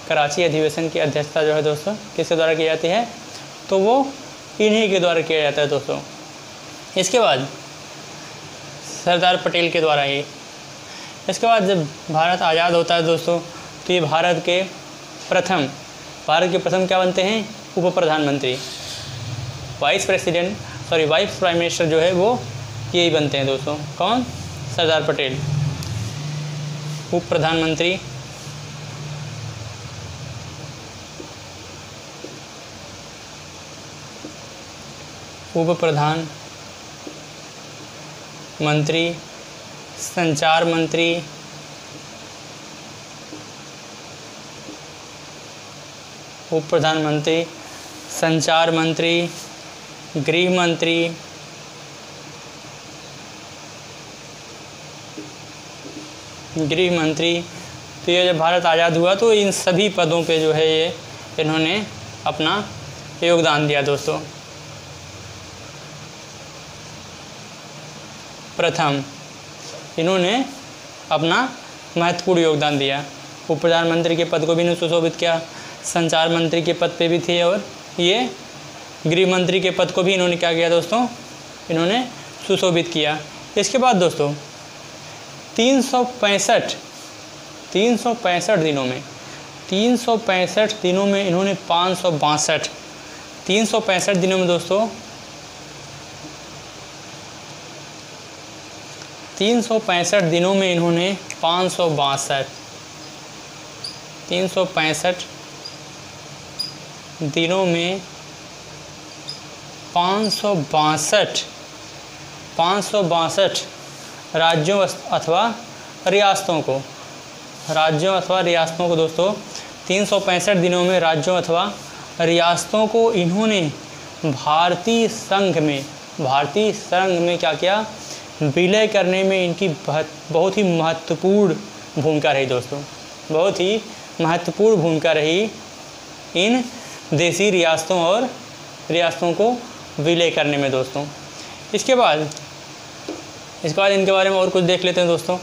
कराची अधिवेशन की अध्यक्षता जो है दोस्तों किसके द्वारा की जाती है, तो वो इन्हीं के द्वारा किया जाता है दोस्तों। इसके बाद सरदार पटेल के द्वारा ही। इसके बाद जब भारत आज़ाद होता है दोस्तों, तो ये भारत के प्रथम क्या बनते हैं, उप प्रधानमंत्री, वाइस प्राइम मिनिस्टर जो है वो यही बनते हैं दोस्तों। कौन, सरदार पटेल। उप प्रधानमंत्री, मंत्री, संचार मंत्री, उप प्रधानमंत्री, संचार मंत्री, गृह मंत्री, तो ये जब भारत आज़ाद हुआ तो इन सभी पदों पे जो है ये इन्होंने अपना योगदान दिया दोस्तों। प्रथम इन्होंने अपना महत्वपूर्ण योगदान दिया। उप प्रधानमंत्री के पद को भी इन्होंने सुशोभित किया, संचार मंत्री के पद पे भी थे, और ये गृह मंत्री के पद को भी इन्होंने क्या किया दोस्तों, इन्होंने सुशोभित किया। इसके बाद दोस्तों 365 दिनों में 365 दिनों में इन्होंने 365 दिनों में दोस्तों 365 दिनों में इन्होंने 365 दिनों में 562 राज्यों अथवा रियासतों को दोस्तों 365 दिनों में राज्यों अथवा रियासतों को इन्होंने भारतीय संघ में क्या किया, विलय करने में इनकी बहुत ही महत्वपूर्ण भूमिका रही दोस्तों, बहुत ही महत्वपूर्ण भूमिका रही इन देशी रियासतों को विलय करने में दोस्तों। इसके बाद इनके बारे में और कुछ देख लेते हैं दोस्तों।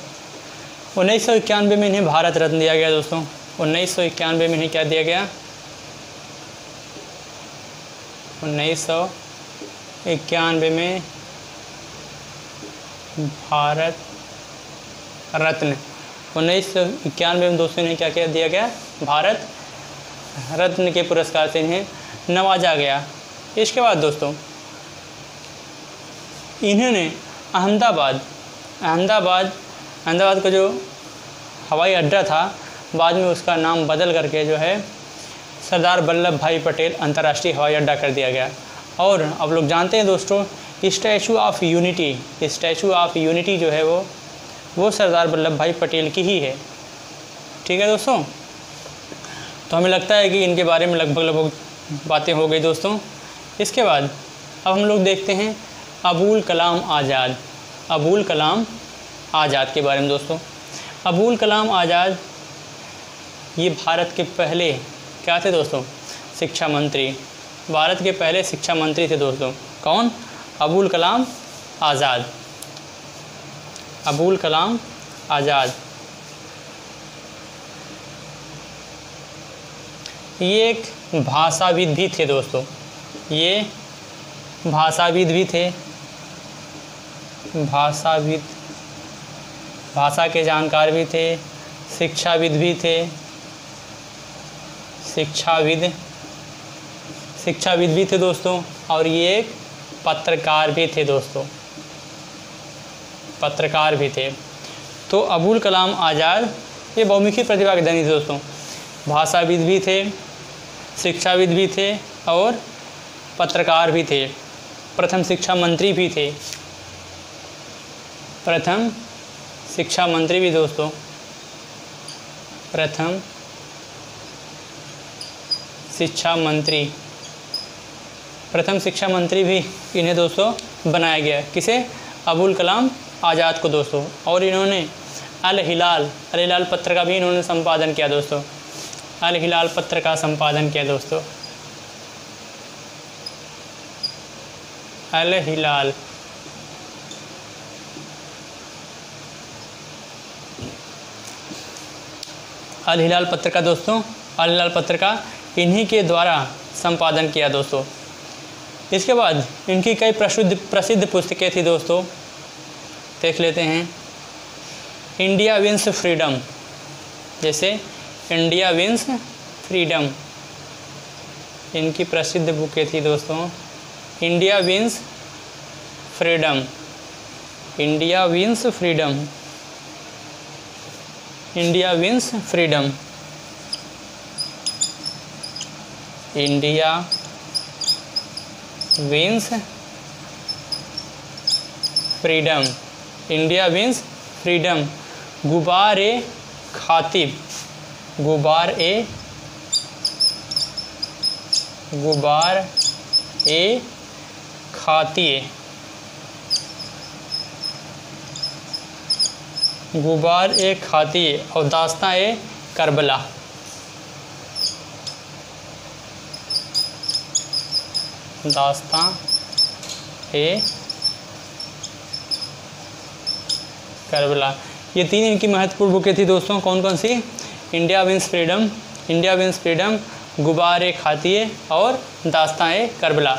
1991 में इन्हें भारत रत्न दिया गया दोस्तों। 1991 में इन्हें क्या दिया गया, 1991 में भारत रत्न, 1991 में दोस्तों इन्हें क्या दिया गया, भारत रत्न के पुरस्कार से इन्हें नवाजा गया। इसके बाद दोस्तों इन्होंने अहमदाबाद का जो हवाई अड्डा था, बाद में उसका नाम बदल करके जो है सरदार वल्लभ भाई पटेल अंतर्राष्ट्रीय हवाई अड्डा कर दिया गया। और अब लोग जानते हैं दोस्तों स्टैचू ऑफ यूनिटी जो है वो सरदार वल्लभ भाई पटेल की ही है। ठीक है दोस्तों, तो हमें लगता है कि इनके बारे में लगभग बातें हो गई दोस्तों। इसके बाद अब हम लोग देखते हैं अबुल कलाम आज़ाद के बारे में दोस्तों। अबुल कलाम आज़ाद ये भारत के पहले क्या थे दोस्तों, शिक्षा मंत्री। भारत के पहले शिक्षा मंत्री थे दोस्तों। कौन? अबुल कलाम आज़ाद। ये एक भाषाविद भी थे दोस्तों, ये भाषाविद भी थे, भाषा के जानकार भी थे, शिक्षाविद भी थे, शिक्षाविद भी थे दोस्तों। और ये एक पत्रकार भी थे दोस्तों, तो अबुल कलाम आज़ाद ये बहुमुखी प्रतिभा के धनी थे दोस्तों। भाषाविद भी थे, शिक्षाविद भी थे और पत्रकार भी थे। प्रथम शिक्षा मंत्री भी थे, दोस्तों। प्रथम शिक्षा मंत्री भी इन्हें दोस्तों बनाया गया। किसे? अबुल कलाम आज़ाद को दोस्तों। और इन्होंने अल हिलाल पत्र का भी इन्होंने संपादन किया दोस्तों। अल हिलाल पत्र का संपादन किया दोस्तों। अल हिलाल पत्र का दोस्तों, अल हिलाल पत्र का इन्हीं के द्वारा संपादन किया दोस्तों। इसके बाद इनकी कई प्रसिद्ध पुस्तकें थी दोस्तों, देख लेते हैं। इंडिया विंस फ्रीडम, जैसे इंडिया विंस फ्रीडम, इनकी प्रसिद्ध बुकें थी दोस्तों। India wins freedom, India wins freedom, India wins freedom, India wins freedom. India wins freedom. Ghubar e खातिब, गुबार ए खातिए, गुबार ए खातिए। और दास्तां ए करबला, दास्तां ए करबला। ये तीन इनकी महत्वपूर्ण बुकें थी दोस्तों। कौन कौन सी? India wins freedom, India wins freedom, Ghubar e Khatir और दास्तां ए करबला।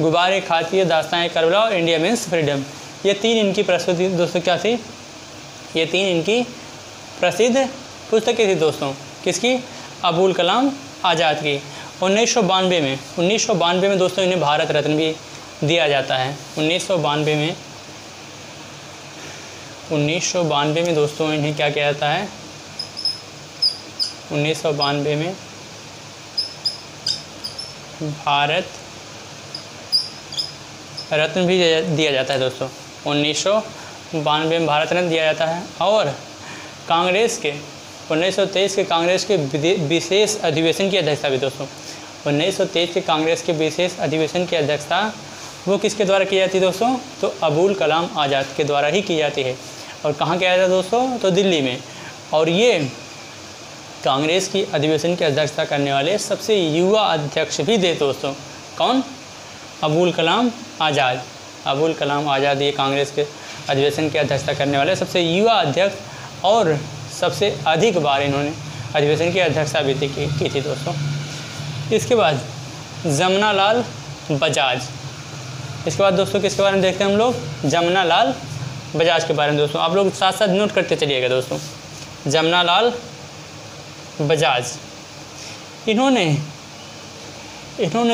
गुबार ए खातिए, दास्तां ए करबला और इंडिया विंस फ्रीडम, ये तीन इनकी प्रस्तुति दोस्तों क्या थी? ये तीन इनकी प्रसिद्ध पुस्तकें थी दोस्तों। किसकी? अबुल कलाम आज़ाद की। 1992 में दोस्तों इन्हें भारत रत्न भी दिया जाता है। 1992 में दोस्तों इन्हें क्या किया जाता है? 1992 में भारत रत्न भी दिया जाता है दोस्तों। 1992 में भारत रत्न दिया जाता है। और कांग्रेस के 1923 के कांग्रेस के विशेष अधिवेशन की अध्यक्षता भी दोस्तों, 1923 के कांग्रेस के विशेष अधिवेशन की अध्यक्षता वो किसके द्वारा की जाती है दोस्तों? तो अबुल कलाम आज़ाद के द्वारा ही की जाती है। और कहाँ किया जाता है दोस्तों? तो दिल्ली में। और ये कांग्रेस की अधिवेशन की अध्यक्षता करने वाले सबसे युवा अध्यक्ष भी थे दोस्तों। कौन? अबुल कलाम आज़ाद। अबुल कलाम आज़ाद ये कांग्रेस के अधिवेशन की अध्यक्षता करने वाले सबसे युवा अध्यक्ष और सबसे अधिक बार इन्होंने अधिवेशन की अध्यक्षता भी की थी दोस्तों। इसके बाद जमुना लाल बजाज। इसके बाद दोस्तों किसके बारे में देखते हैं हम लोग? जमुना लाल बजाज के बारे में दोस्तों। आप लोग साथ साथ नोट करते चलिएगा दोस्तों। जमुना लाल बजाज, इन्होंने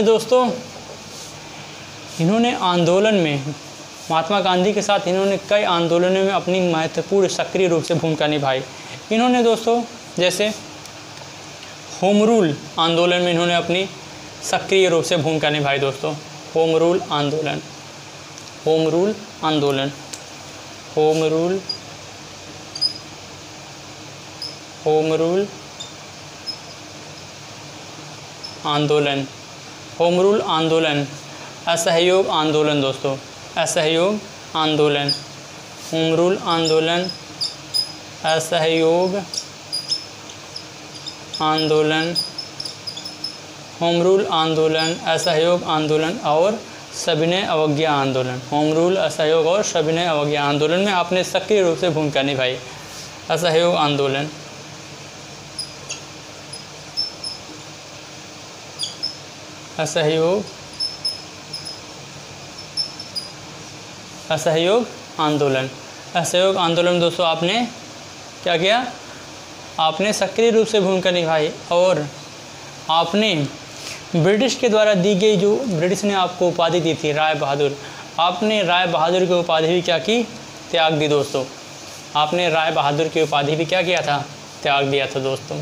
दोस्तों आंदोलन में महात्मा गांधी के साथ इन्होंने कई आंदोलनों में अपनी महत्वपूर्ण सक्रिय रूप से भूमिका निभाई। इन्होंने दोस्तों जैसे होम रूल आंदोलन में इन्होंने अपनी सक्रिय रूप से भूमिका निभाई दोस्तों। होम रूल आंदोलन, होम रूल आंदोलन, होम रूल, होम रूल आंदोलन, होम रूल आंदोलन, असहयोग आंदोलन दोस्तों, असहयोग आंदोलन, होम रूल आंदोलन, असहयोग आंदोलन, होम रूल आंदोलन, असहयोग आंदोलन और सविनय अवज्ञा आंदोलन। होम रूल, असहयोग और सविनय अवज्ञा आंदोलन में आपने सक्रिय रूप से भूमिका निभाई। असहयोग आंदोलन, असहयोग, असहयोग आंदोलन, असहयोग आंदोलन दोस्तों आपने क्या किया? आपने सक्रिय रूप से भूमिका निभाई और आपने ब्रिटिश के द्वारा दी गई जो ब्रिटिश ने आपको उपाधि दी थी राय बहादुर, आपने राय बहादुर की उपाधि भी क्या की? त्याग दी दोस्तों। आपने राय बहादुर की उपाधि भी क्या किया था? त्याग दिया था दोस्तों।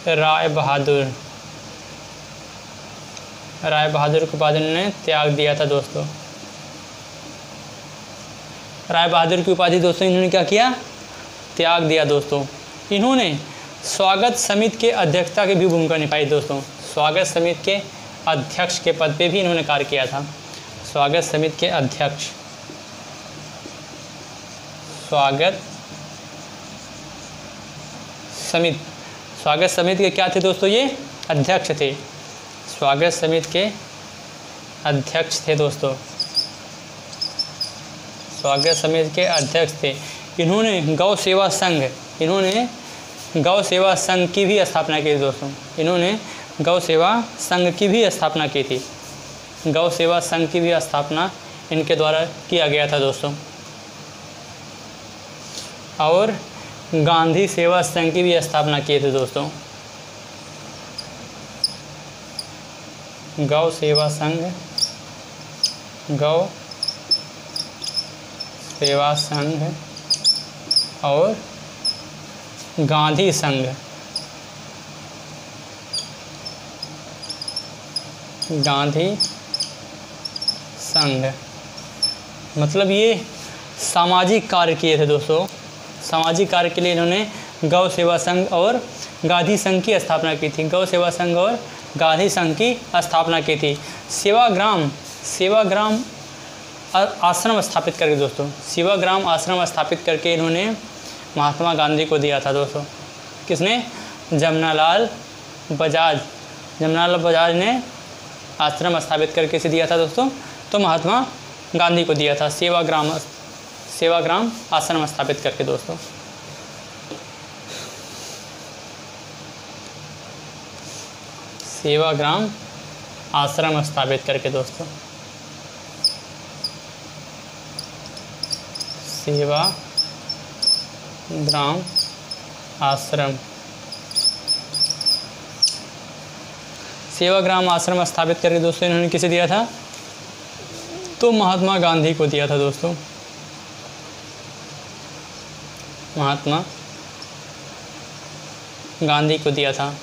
राय बहादुर, राय बहादुर की उपाधि ने त्याग दिया था दोस्तों। राय बहादुर की उपाधि दोस्तों इन्होंने क्या किया? त्याग दिया दोस्तों। इन्होंने स्वागत समिति के अध्यक्षता की भी भूमिका निभाई दोस्तों। स्वागत समिति के अध्यक्ष के पद पे भी इन्होंने कार्य किया था। स्वागत समिति के अध्यक्ष, स्वागत समिति, स्वागत समिति के क्या थे दोस्तों? ये अध्यक्ष थे। स्वागत समिति के अध्यक्ष थे दोस्तों। स्वागत समिति के अध्यक्ष थे। इन्होंने गौ सेवा संघ, इन्होंने गौ सेवा संघ की भी स्थापना की थी दोस्तों। इन्होंने गौ सेवा संघ की भी स्थापना की थी। गौ सेवा संघ की भी स्थापना इनके द्वारा किया गया था दोस्तों। और गांधी सेवा संघ की भी स्थापना की थी दोस्तों। गौ सेवा संघ, गौ सेवा संघ और गांधी संघ, गांधी संघ, मतलब ये सामाजिक कार्य किए थे दोस्तों। सामाजिक कार्य के लिए इन्होंने गौ सेवा संघ और गांधी संघ की स्थापना की थी। गौ सेवा संघ और गांधी संघ की स्थापना की थी। सेवाग्राम आश्रम स्थापित करके दोस्तों, सेवाग्राम आश्रम स्थापित करके इन्होंने महात्मा गांधी को दिया था दोस्तों। किसने? जमनालाल बजाज ने आश्रम स्थापित करके इसे दिया था दोस्तों, तो महात्मा गांधी को दिया था सेवाग्राम आश्रम स्थापित करके दोस्तों। सेवाग्राम आश्रम स्थापित करके दोस्तों, सेवाग्राम आश्रम स्थापित करके दोस्तों इन्होंने किसे दिया था? तो महात्मा गांधी को दिया था दोस्तों। महात्मा गांधी को दिया था।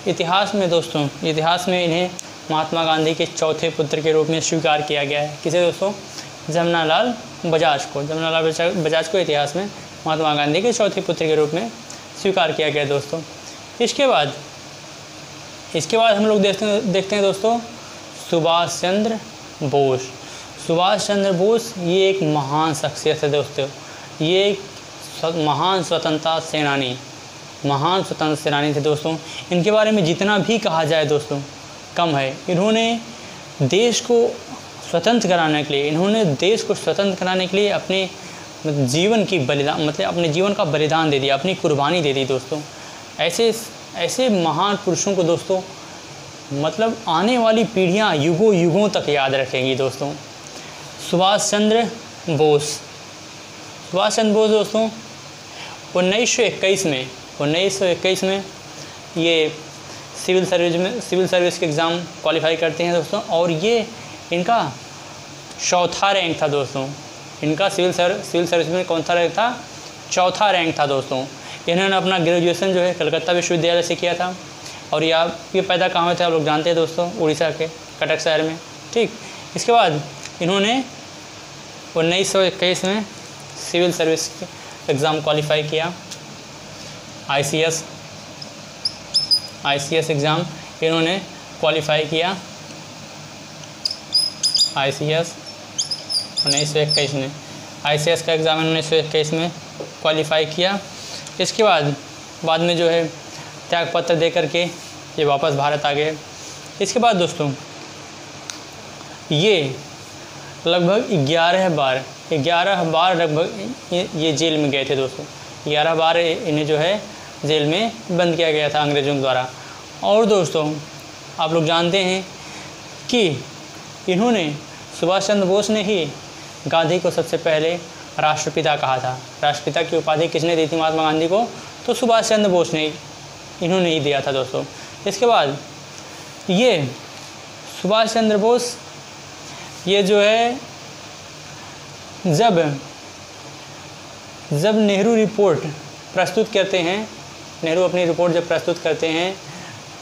इतिहास में दोस्तों, इतिहास में इन्हें महात्मा गांधी के चौथे पुत्र के रूप में स्वीकार किया गया है। किसे दोस्तों? जमनालाल बजाज को। जमनालाल बजाज को इतिहास में महात्मा गांधी के चौथे पुत्र के रूप में स्वीकार किया गया दोस्तों। इसके बाद हम लोग देखते हैं दोस्तों सुभाष चंद्र बोस। सुभाष चंद्र बोस ये एक महान शख्सियत है दोस्तों। ये एक महान स्वतंत्रता सेनानी थे दोस्तों। इनके बारे में जितना भी कहा जाए दोस्तों कम है। इन्होंने देश को स्वतंत्र कराने के लिए अपने जीवन की बलिदान अपने जीवन का बलिदान दे दिया, अपनी कुर्बानी दे दी दोस्तों। ऐसे महान पुरुषों को दोस्तों आने वाली पीढ़ियां युगों तक याद रखेंगी दोस्तों। सुभाष चंद्र बोस दोस्तों 1921 में ये सिविल सर्विस के एग्ज़ाम क्वालिफाई करते हैं दोस्तों, और ये इनका चौथा रैंक था दोस्तों। इनका सिविल सर्विस में कौन सा रैंक था? चौथा रैंक था दोस्तों। इन्होंने अपना ग्रेजुएशन जो है कलकत्ता विश्वविद्यालय से किया था, और ये पैदा कहाँ हुए थे आप लोग जानते हैं दोस्तों? उड़ीसा के कटक शहर में। ठीक, इसके बाद इन्होंने 1921 में सिविल सर्विस एग्ज़ाम क्वालिफाई किया। ICS एग्ज़ाम इन्होंने क्वालिफाई किया। ICS 1921 में ICS का एग्ज़ाम 1921 में क्वालिफाई किया। इसके बाद में जो है त्यागपत्र दे करके ये वापस भारत आ गए। इसके बाद दोस्तों ये लगभग 11 बार लगभग ये जेल में गए थे दोस्तों। 11 बार इन्हें जो है जेल में बंद किया गया था अंग्रेज़ों द्वारा। और दोस्तों आप लोग जानते हैं कि इन्होंने सुभाष चंद्र बोस ने ही गांधी को सबसे पहले राष्ट्रपिता कहा था। राष्ट्रपिता की उपाधि किसने दी थी महात्मा गांधी को? तो सुभाष चंद्र बोस ने इन्होंने ही दिया था दोस्तों। इसके बाद ये सुभाष चंद्र बोस ये जो है जब नेहरू रिपोर्ट प्रस्तुत करते हैं, नेहरू अपनी रिपोर्ट जब प्रस्तुत करते हैं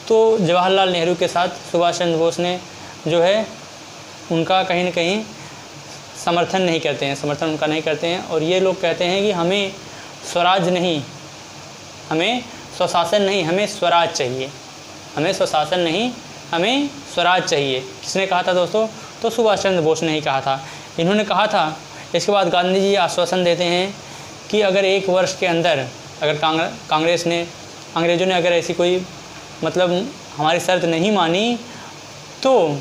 तो जवाहरलाल नेहरू के साथ सुभाष चंद्र बोस ने जो है उनका कहीं न कहीं समर्थन नहीं करते हैं, और ये लोग कहते हैं कि हमें स्वराज नहीं, हमें स्वशासन नहीं, हमें स्वराज चाहिए। हमें स्वशासन नहीं, हमें स्वराज चाहिए। किसने कहा था दोस्तों? तो सुभाष चंद्र बोस ने ही कहा था। इन्होंने कहा था। इसके बाद गांधी जी आश्वासन देते हैं कि अगर 1 वर्ष के अंदर अगर अंग्रेज़ों ने अगर ऐसी कोई हमारी शर्त नहीं मानी तो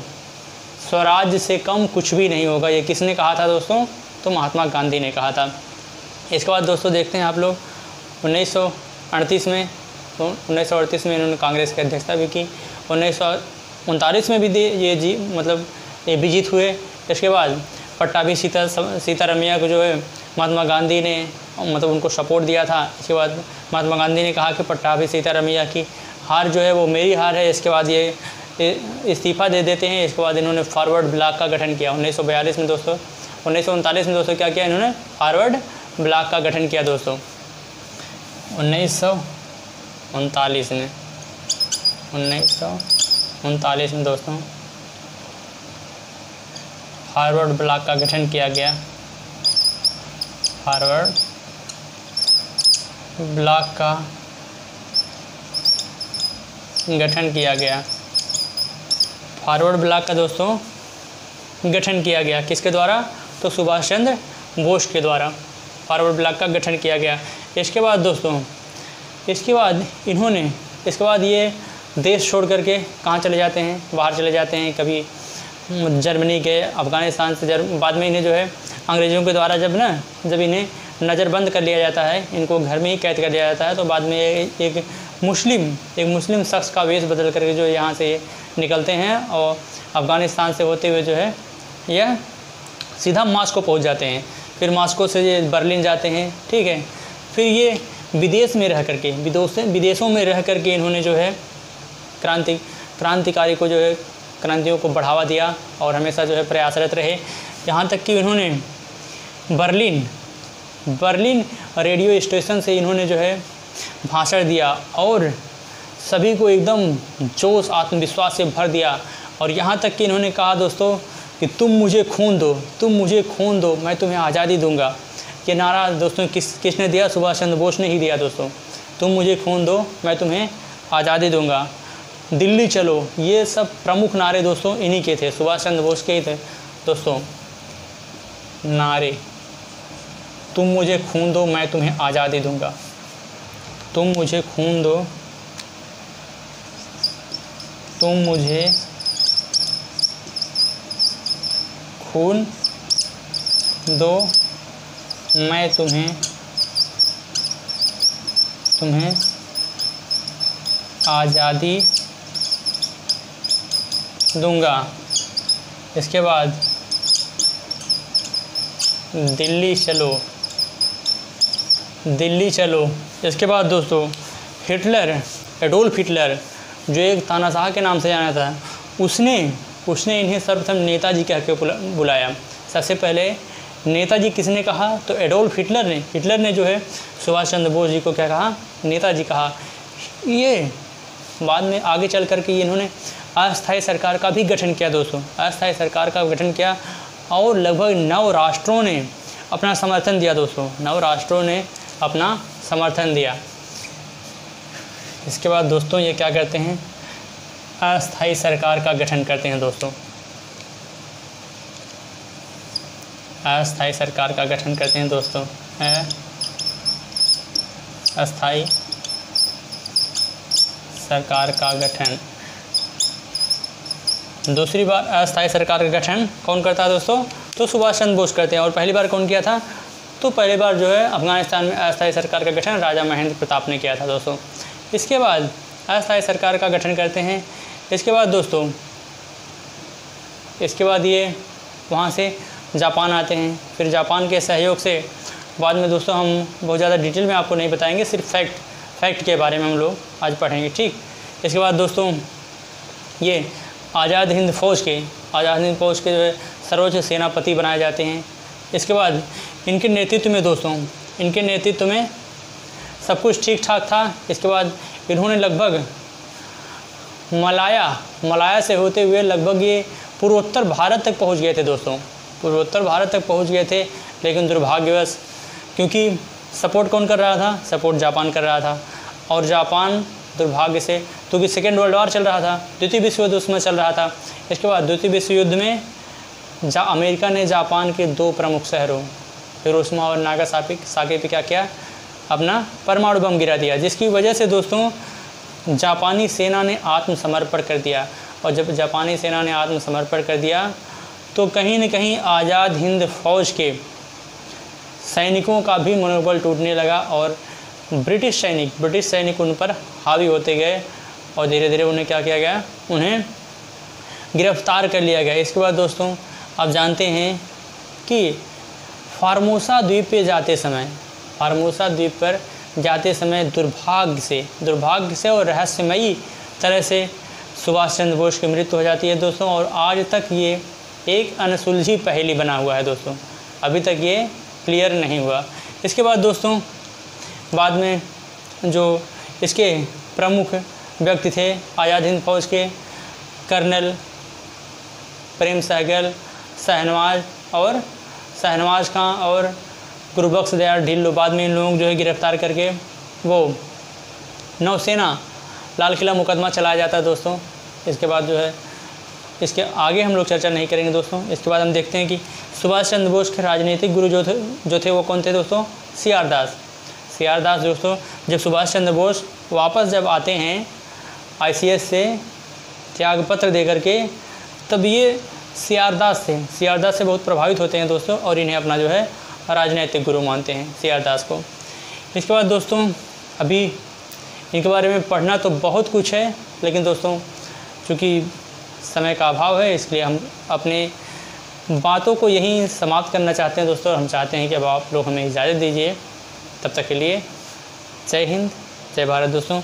स्वराज से कम कुछ भी नहीं होगा। ये किसने कहा था दोस्तों? तो महात्मा गांधी ने कहा था। इसके बाद दोस्तों देखते हैं आप लोग 1938 में, तो 1938 में इन्होंने कांग्रेस की अध्यक्षता भी की। 1939 में भी ये विजित हुए। इसके बाद पट्टाभी सीतारमैया को जो है महात्मा गांधी ने उनको सपोर्ट दिया था। इसके बाद महात्मा गांधी ने कहा कि पट्टाभी सीतारमैया की हार जो है वो मेरी हार है। इसके बाद ये इस्तीफ़ा दे देते हैं। इसके बाद इन्होंने फॉरवर्ड ब्लॉक का गठन किया 1942 में दोस्तों। 1939 में दोस्तों क्या किया इन्होंने? फॉरवर्ड ब्लॉक का गठन किया दोस्तों। 1939 में दोस्तों फॉरवर्ड ब्लॉक का गठन किया गया। फॉरवर्ड ब्लॉक का गठन किया गया। फॉरवर्ड ब्लॉक का दोस्तों गठन किया गया किसके द्वारा? तो सुभाष चंद्र बोस के द्वारा फॉरवर्ड ब्लॉक का गठन किया गया। इसके बाद दोस्तों इसके बाद ये देश छोड़ करके कहाँ चले जाते हैं? बाहर चले जाते हैं, कभी जर्मनी के, अफ़गानिस्तान से बाद में इन्हें जो है अंग्रेज़ों के द्वारा जब इन्हें नज़रबंद कर लिया जाता है, इनको घर में ही कैद कर दिया जाता है, तो बाद में एक मुस्लिम शख्स का वेश बदल करके जो यहाँ से निकलते हैं और अफ़गानिस्तान से होते हुए जो है यह सीधा मास्को पहुँच जाते हैं। फिर मास्को से ये बर्लिन जाते हैं, ठीक है। फिर ये विदेशों में रह करके इन्होंने जो है क्रांतिकारी को जो है क्रांतियों को बढ़ावा दिया और हमेशा जो है प्रयासरत रहे। यहाँ तक कि उन्होंने बर्लिन रेडियो स्टेशन से इन्होंने जो है भाषण दिया और सभी को एकदम जोश आत्मविश्वास से भर दिया। और यहाँ तक कि इन्होंने कहा दोस्तों कि तुम मुझे खून दो, मैं तुम्हें आज़ादी दूंगा। ये नारा दोस्तों किसने दिया? सुभाष चंद्र बोस ने ही दिया दोस्तों। तुम मुझे खून दो, मैं तुम्हें आज़ादी दूंगा। दिल्ली चलो, ये सब प्रमुख नारे दोस्तों इन्हीं के थे, सुभाष चंद्र बोस के ही थे दोस्तों नारे। तुम मुझे खून दो, मैं तुम्हें आज़ादी दूंगा। तुम मुझे खून दो, तुम मुझे खून दो, मैं तुम्हें आज़ादी दूंगा। इसके बाद दिल्ली चलो। इसके बाद दोस्तों एडोल्फ हिटलर जो एक तानाशाह के नाम से जाना था, उसने इन्हें सर्वप्रथम नेताजी कह के बुलाया। सबसे पहले नेताजी किसने कहा? तो एडोल्फ हिटलर ने जो है सुभाष चंद्र बोस जी को क्या कहा? नेताजी कहा। ये बाद में आगे चल करके इन्होंने अस्थायी सरकार का भी गठन किया दोस्तों, अस्थायी सरकार का गठन किया और लगभग 9 राष्ट्रों ने अपना समर्थन दिया दोस्तों, 9 राष्ट्रों ने अपना समर्थन दिया। इसके बाद दोस्तों ये क्या करते हैं? अस्थायी सरकार का गठन करते हैं दोस्तों, अस्थायी सरकार का गठन करते हैं दोस्तों, अस्थायी सरकार का गठन। दूसरी बार अस्थायी सरकार का गठन कौन करता है दोस्तों? तो सुभाष चंद्र बोस करते हैं। और पहली बार कौन किया था? तो पहली बार जो है अफ़गानिस्तान में अस्थायी सरकार का गठन राजा महेंद्र प्रताप ने किया था दोस्तों। इसके बाद अस्थायी सरकार का गठन करते हैं। इसके बाद दोस्तों ये वहाँ से जापान आते हैं। फिर जापान के सहयोग से बाद में दोस्तों हम बहुत ज़्यादा डिटेल में आपको नहीं बताएंगे, सिर्फ फैक्ट के बारे में हम लोग आज पढ़ेंगे, ठीक। इसके बाद दोस्तों ये आज़ाद हिंद फ़ौज के जो है सर्वोच्च सेनापति बनाए जाते हैं। इसके बाद इनके नेतृत्व में सब कुछ ठीक ठाक था। इसके बाद इन्होंने लगभग मलाया से होते हुए लगभग ये पूर्वोत्तर भारत तक पहुंच गए थे दोस्तों, पूर्वोत्तर भारत तक पहुंच गए थे। लेकिन दुर्भाग्यवश, क्योंकि सपोर्ट कौन कर रहा था? सपोर्ट जापान कर रहा था। और जापान दुर्भाग्य से, क्योंकि सेकेंड वर्ल्ड वॉर चल रहा था, द्वितीय विश्व युद्ध उसमें चल रहा था। इसके बाद द्वितीय विश्व युद्ध में अमेरिका ने जापान के 2 प्रमुख शहरों हिरोशिमा और नागासाकी पे क्या किया? अपना परमाणु बम गिरा दिया, जिसकी वजह से दोस्तों जापानी सेना ने आत्मसमर्पण कर दिया। और जब जापानी सेना ने आत्मसमर्पण कर दिया तो कहीं न कहीं आज़ाद हिंद फ़ौज के सैनिकों का भी मनोबल टूटने लगा और ब्रिटिश सैनिक उन पर हावी होते गए और धीरे धीरे उन्हें क्या किया गया? उन्हें गिरफ्तार कर लिया गया। इसके बाद दोस्तों आप जानते हैं कि फार्मोसा द्वीप पर जाते समय दुर्भाग्य से और रहस्यमयी तरह से सुभाष चंद्र बोस की मृत्यु हो जाती है दोस्तों। और आज तक ये एक अनसुलझी पहेली बना हुआ है दोस्तों, अभी तक ये क्लियर नहीं हुआ। इसके बाद दोस्तों बाद में जो इसके प्रमुख व्यक्ति थे आज़ाद हिंद फ़ौज के, कर्नल प्रेम सहगल, शहनवाज खां और गुरबख्श दयाल ढिल्लों। बाद में इन लोगों को जो है गिरफ्तार करके वो नौसेना लाल किला मुकदमा चलाया जाता है दोस्तों। इसके बाद जो है इसके आगे हम लोग चर्चा नहीं करेंगे दोस्तों। इसके बाद हम देखते हैं कि सुभाष चंद्र बोस के राजनीतिक गुरु जो थे वो कौन थे दोस्तों? CR दास दोस्तों। जब सुभाष चंद्र बोस वापस जब आते हैं ICS से त्यागपत्र दे करके, तब ये CR दास से बहुत प्रभावित होते हैं दोस्तों और इन्हें अपना जो है राजनीतिक गुरु मानते हैं CR दास को। इसके बाद दोस्तों अभी इनके बारे में पढ़ना तो बहुत कुछ है, लेकिन दोस्तों चूँकि समय का अभाव है इसलिए हम अपने बातों को यहीं समाप्त करना चाहते हैं दोस्तों। हम चाहते हैं कि अब आप लोग हमें इजाज़त दीजिए। तब तक के लिए जय हिंद, जय भारत दोस्तों।